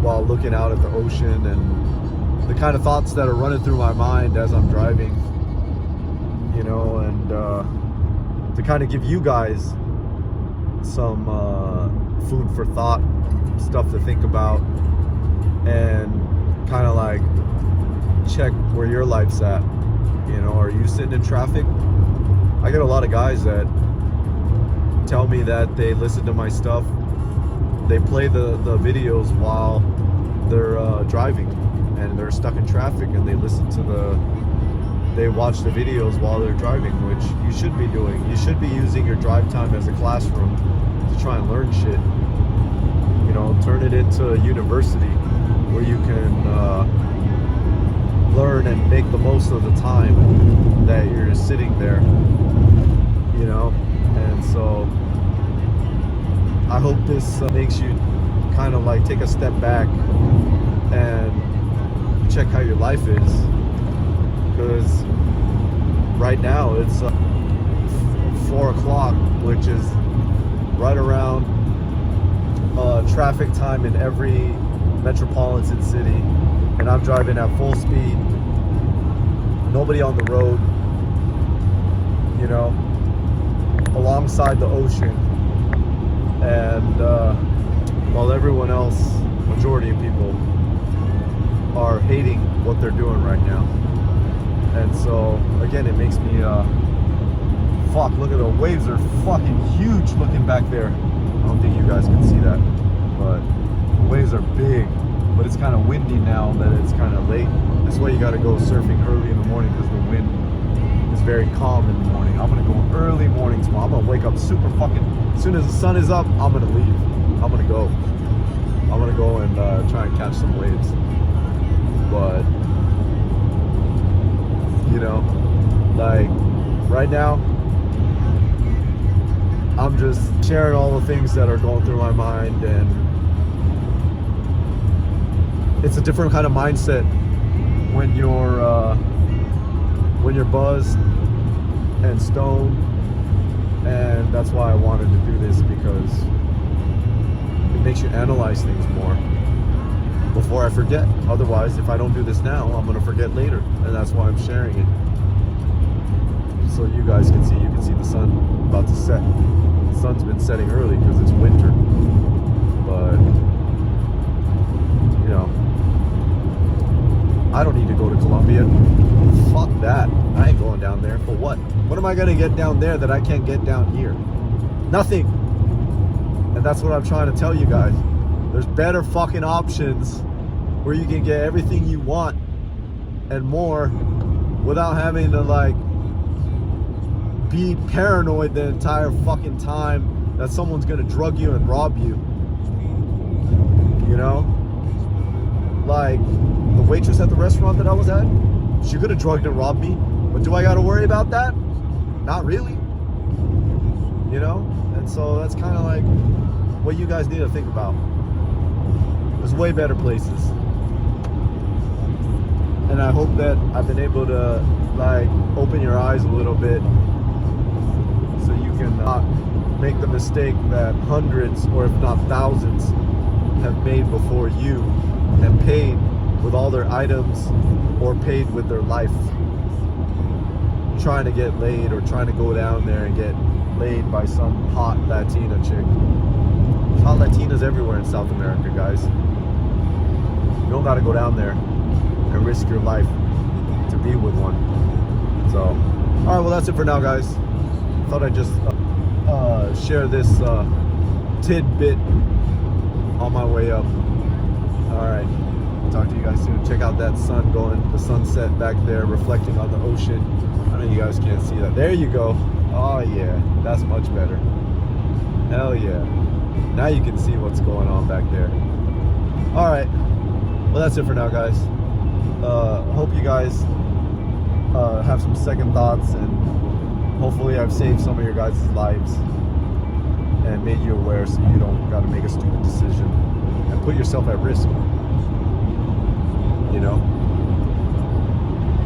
while looking out at the ocean and the kind of thoughts that are running through my mind as I'm driving, you know, and to kind of give you guys some food for thought, stuff to think about, and kind of like check where your life's at. You know, are you sitting in traffic? I get a lot of guys that tell me that they listen to my stuff. They play the videos while they're driving and they're stuck in traffic, and they listen to they watch the videos while they're driving, which you should be doing. You should be using your drive time as a classroom to try and learn shit. You know, turn it into a university where you can learn and make the most of the time that you're sitting there, you know. And so I hope this makes you kind of like take a step back and check how your life is, because right now it's 4 o'clock, which is right around traffic time in every metropolitan city, and I'm driving at full speed, nobody on the road, you know, alongside the ocean, and while everyone else, majority of people, are hating what they're doing right now. And so again, it makes me fuck, look at the waves, are fucking huge looking back there. I don't think you guys can see that, but the waves are big, but it's kind of windy now that it's kind of late. That's why you got to go surfing early in the morning, because the wind is very calm in the morning. I'm gonna go early morning tomorrow. I'm gonna wake up super fucking, as soon as the sun is up, I'm gonna leave. I'm gonna go and try and catch some waves. But you know, like right now I'm just sharing all the things that are going through my mind, and it's a different kind of mindset when you're buzzed and stoned. And that's why I wanted to do this, because it makes you analyze things more before I forget. Otherwise, if I don't do this now, I'm gonna forget later, and that's why I'm sharing it, so you guys can see. You can see the sun about to set. The sun's been setting early because it's winter, but you know, I don't need to go to Colombia. Fuck that. I ain't going down there for what? What am I gonna get down there that I can't get down here? Nothing. And that's what I'm trying to tell you guys. There's better fucking options where you can get everything you want and more without having to like be paranoid the entire fucking time that someone's gonna drug you and rob you. You know? Like the waitress at the restaurant that I was at, she could have drugged and robbed me, but do I gotta worry about that? Not really. You know? And so that's kind of like what you guys need to think about. There's way better places. And I hope that I've been able to like open your eyes a little bit, so you can not make the mistake that hundreds, or if not thousands, have made before you, and paid with all their items or paid with their life, trying to get laid or trying to go down there and get laid by some hot Latina chick. There's hot Latinas everywhere in South America, guys. You don't gotta go down there and risk your life to be with one. So, alright, well that's it for now, guys. Thought I'd just share this tidbit on my way up. Alright, talk to you guys soon. Check out that sun going, the sunset back there reflecting on the ocean. I know you guys can't see that. There you go. Oh yeah, that's much better. Hell yeah. Now you can see what's going on back there. Alright, well that's it for now, guys. Hope you guys have some second thoughts, and hopefully I've saved some of your guys' lives and made you aware, so you don't got to make a stupid decision and put yourself at risk. You know,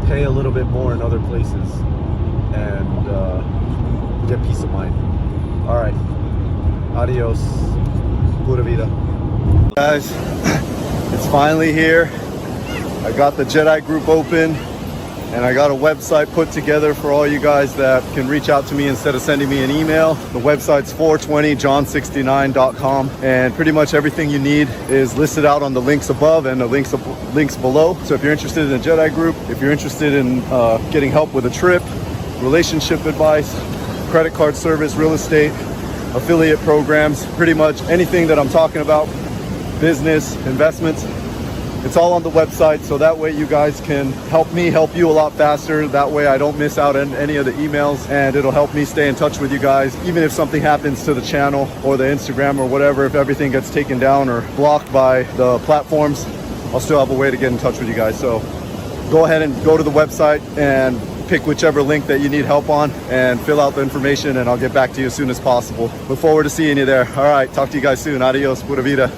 pay a little bit more in other places and get peace of mind. All right, adios, pura vida. Guys, it's finally here. I got the Jedi group open, and I got a website put together for all you guys that can reach out to me instead of sending me an email. The website's 420john69.com, and pretty much everything you need is listed out on the links above and the links below. So if you're interested in a Jedi group, if you're interested in getting help with a trip, relationship advice, credit card service, real estate, affiliate programs, pretty much anything that I'm talking about, business, investments, It's all on the website, so that way you guys can help me help you a lot faster. That way I don't miss out on any of the emails, and it'll help me stay in touch with you guys. Even if something happens to the channel or the Instagram or whatever, if everything gets taken down or blocked by the platforms, I'll still have a way to get in touch with you guys. So go ahead and go to the website and pick whichever link that you need help on and fill out the information, and I'll get back to you as soon as possible. Look forward to seeing you there. All right, talk to you guys soon. Adios, pura vida.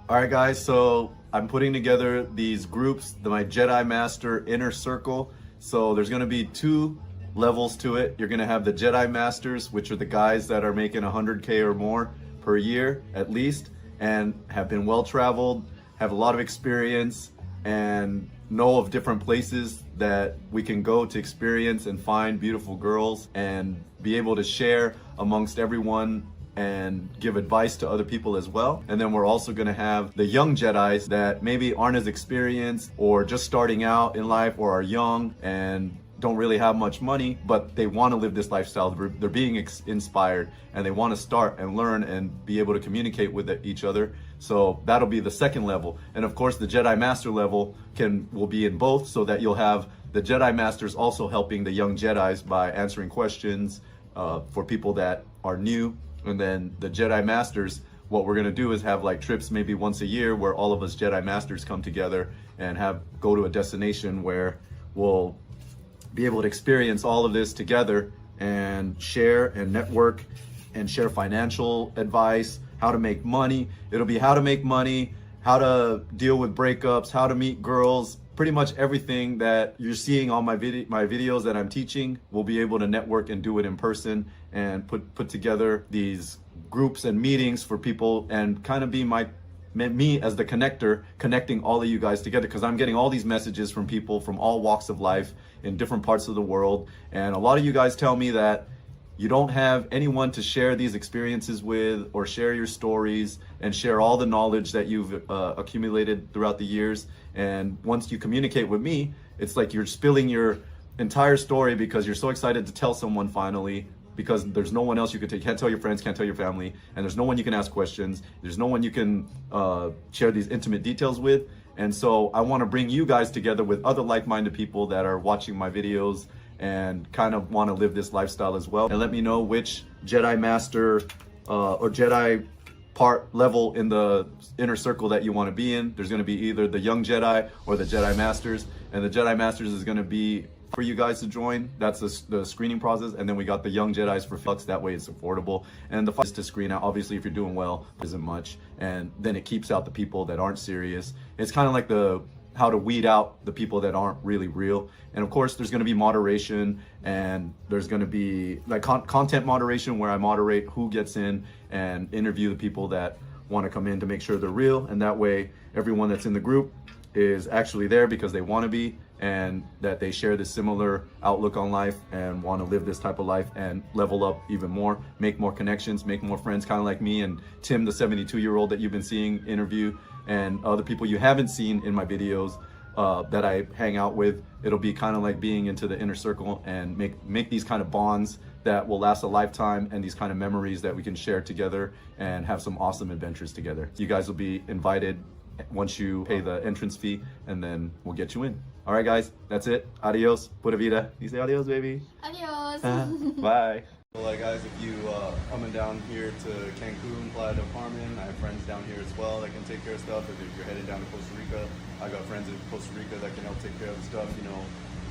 All right, guys, so I'm putting together these groups, my Jedi Master Inner Circle. So there's gonna be 2 levels to it. You're gonna have the Jedi Masters, which are the guys that are making 100K or more per year at least, and have been well-traveled, have a lot of experience, and know of different places that we can go to experience and find beautiful girls and be able to share amongst everyone and give advice to other people as well. And then we're also going to have the young Jedis that maybe aren't as experienced or just starting out in life or are young and don't really have much money, but they want to live this lifestyle. They're being inspired and they want to start and learn and be able to communicate with each other. So that'll be the second level. And of course the Jedi Master level will be in both, so that you'll have the Jedi Masters also helping the young Jedis by answering questions for people that are new. And then the Jedi Masters, what we're gonna do is have like trips maybe once a year where all of us Jedi Masters come together and go to a destination where we'll be able to experience all of this together and share and network and share financial advice, how to make money. It'll be how to make money, how to deal with breakups, how to meet girls, pretty much everything that you're seeing on my videos that I'm teaching. We'll be able to network and do it in person and put together these groups and meetings for people and kind of be me as the connector, connecting all of you guys together, because I'm getting all these messages from people from all walks of life in different parts of the world. And a lot of you guys tell me that you don't have anyone to share these experiences with or share your stories and share all the knowledge that you've accumulated throughout the years. And once you communicate with me, it's like you're spilling your entire story because you're so excited to tell someone finally, because there's no one else you can't tell your friends, can't tell your family, and there's no one you can ask questions. There's no one you can share these intimate details with. And so I want to bring you guys together with other like-minded people that are watching my videos and kind of want to live this lifestyle as well. And let me know which Jedi Master or Jedi part level in the inner circle that you want to be in. There's going to be either the young Jedi or the Jedi Masters, and the Jedi Masters is going to be for you guys to join. That's the screening process. And then we got the young Jedis for flux. That way it's affordable. And the fun is to screen out. Obviously, if you're doing well, isn't much. And then it keeps out the people that aren't serious. It's kind of like how to weed out the people that aren't really real. And of course, there's going to be moderation, and there's going to be like content moderation where I moderate who gets in and interview the people that want to come in to make sure they're real. And that way, everyone that's in the group is actually there because they want to be, and that they share this similar outlook on life and want to live this type of life and level up even more, make more connections, make more friends, kind of like me and Tim, the 72-year-old that you've been seeing interview, and other people you haven't seen in my videos that I hang out with. It'll be kind of like being into the inner circle and make these kind of bonds that will last a lifetime, and these kind of memories that we can share together and have some awesome adventures together. You guys will be invited once you pay the entrance fee, and then we'll get you in. All right, guys, that's it. Adios, pura vida. You say adios, baby. Adios. Bye. Well, guys, if you coming down here to Cancun, Playa del Carmen, I have friends down here as well that can take care of stuff. If you're headed down to Costa Rica, I got friends in Costa Rica that can help take care of the stuff,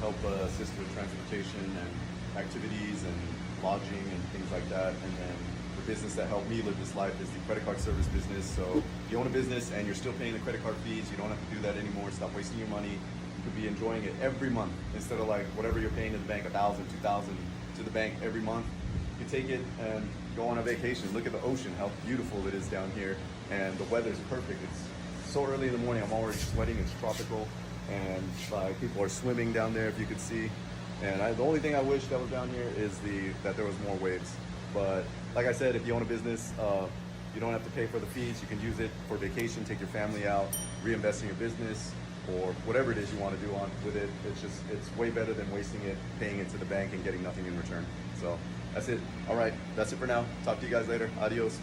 help assist with transportation and activities and lodging and things like that. And then the business that helped me live this life is the credit card service business. So if you own a business and you're still paying the credit card fees, you don't have to do that anymore. Stop wasting your money. You could be enjoying it every month instead of like whatever you're paying to the bank, $1,000, $2,000 to the bank every month. You take it and go on a vacation. Look at the ocean, how beautiful it is down here, and the weather's perfect. It's so early in the morning, I'm already sweating. It's tropical, and people are swimming down there, if you could see. And the only thing I wish that was down here is that there was more waves. But like I said, if you own a business, you don't have to pay for the fees. You can use it for vacation, take your family out, reinvest in your business, or whatever it is you want to do with it. It's way better than wasting it, paying it to the bank and getting nothing in return. So that's it. All right, that's it for now. Talk to you guys later. Adios.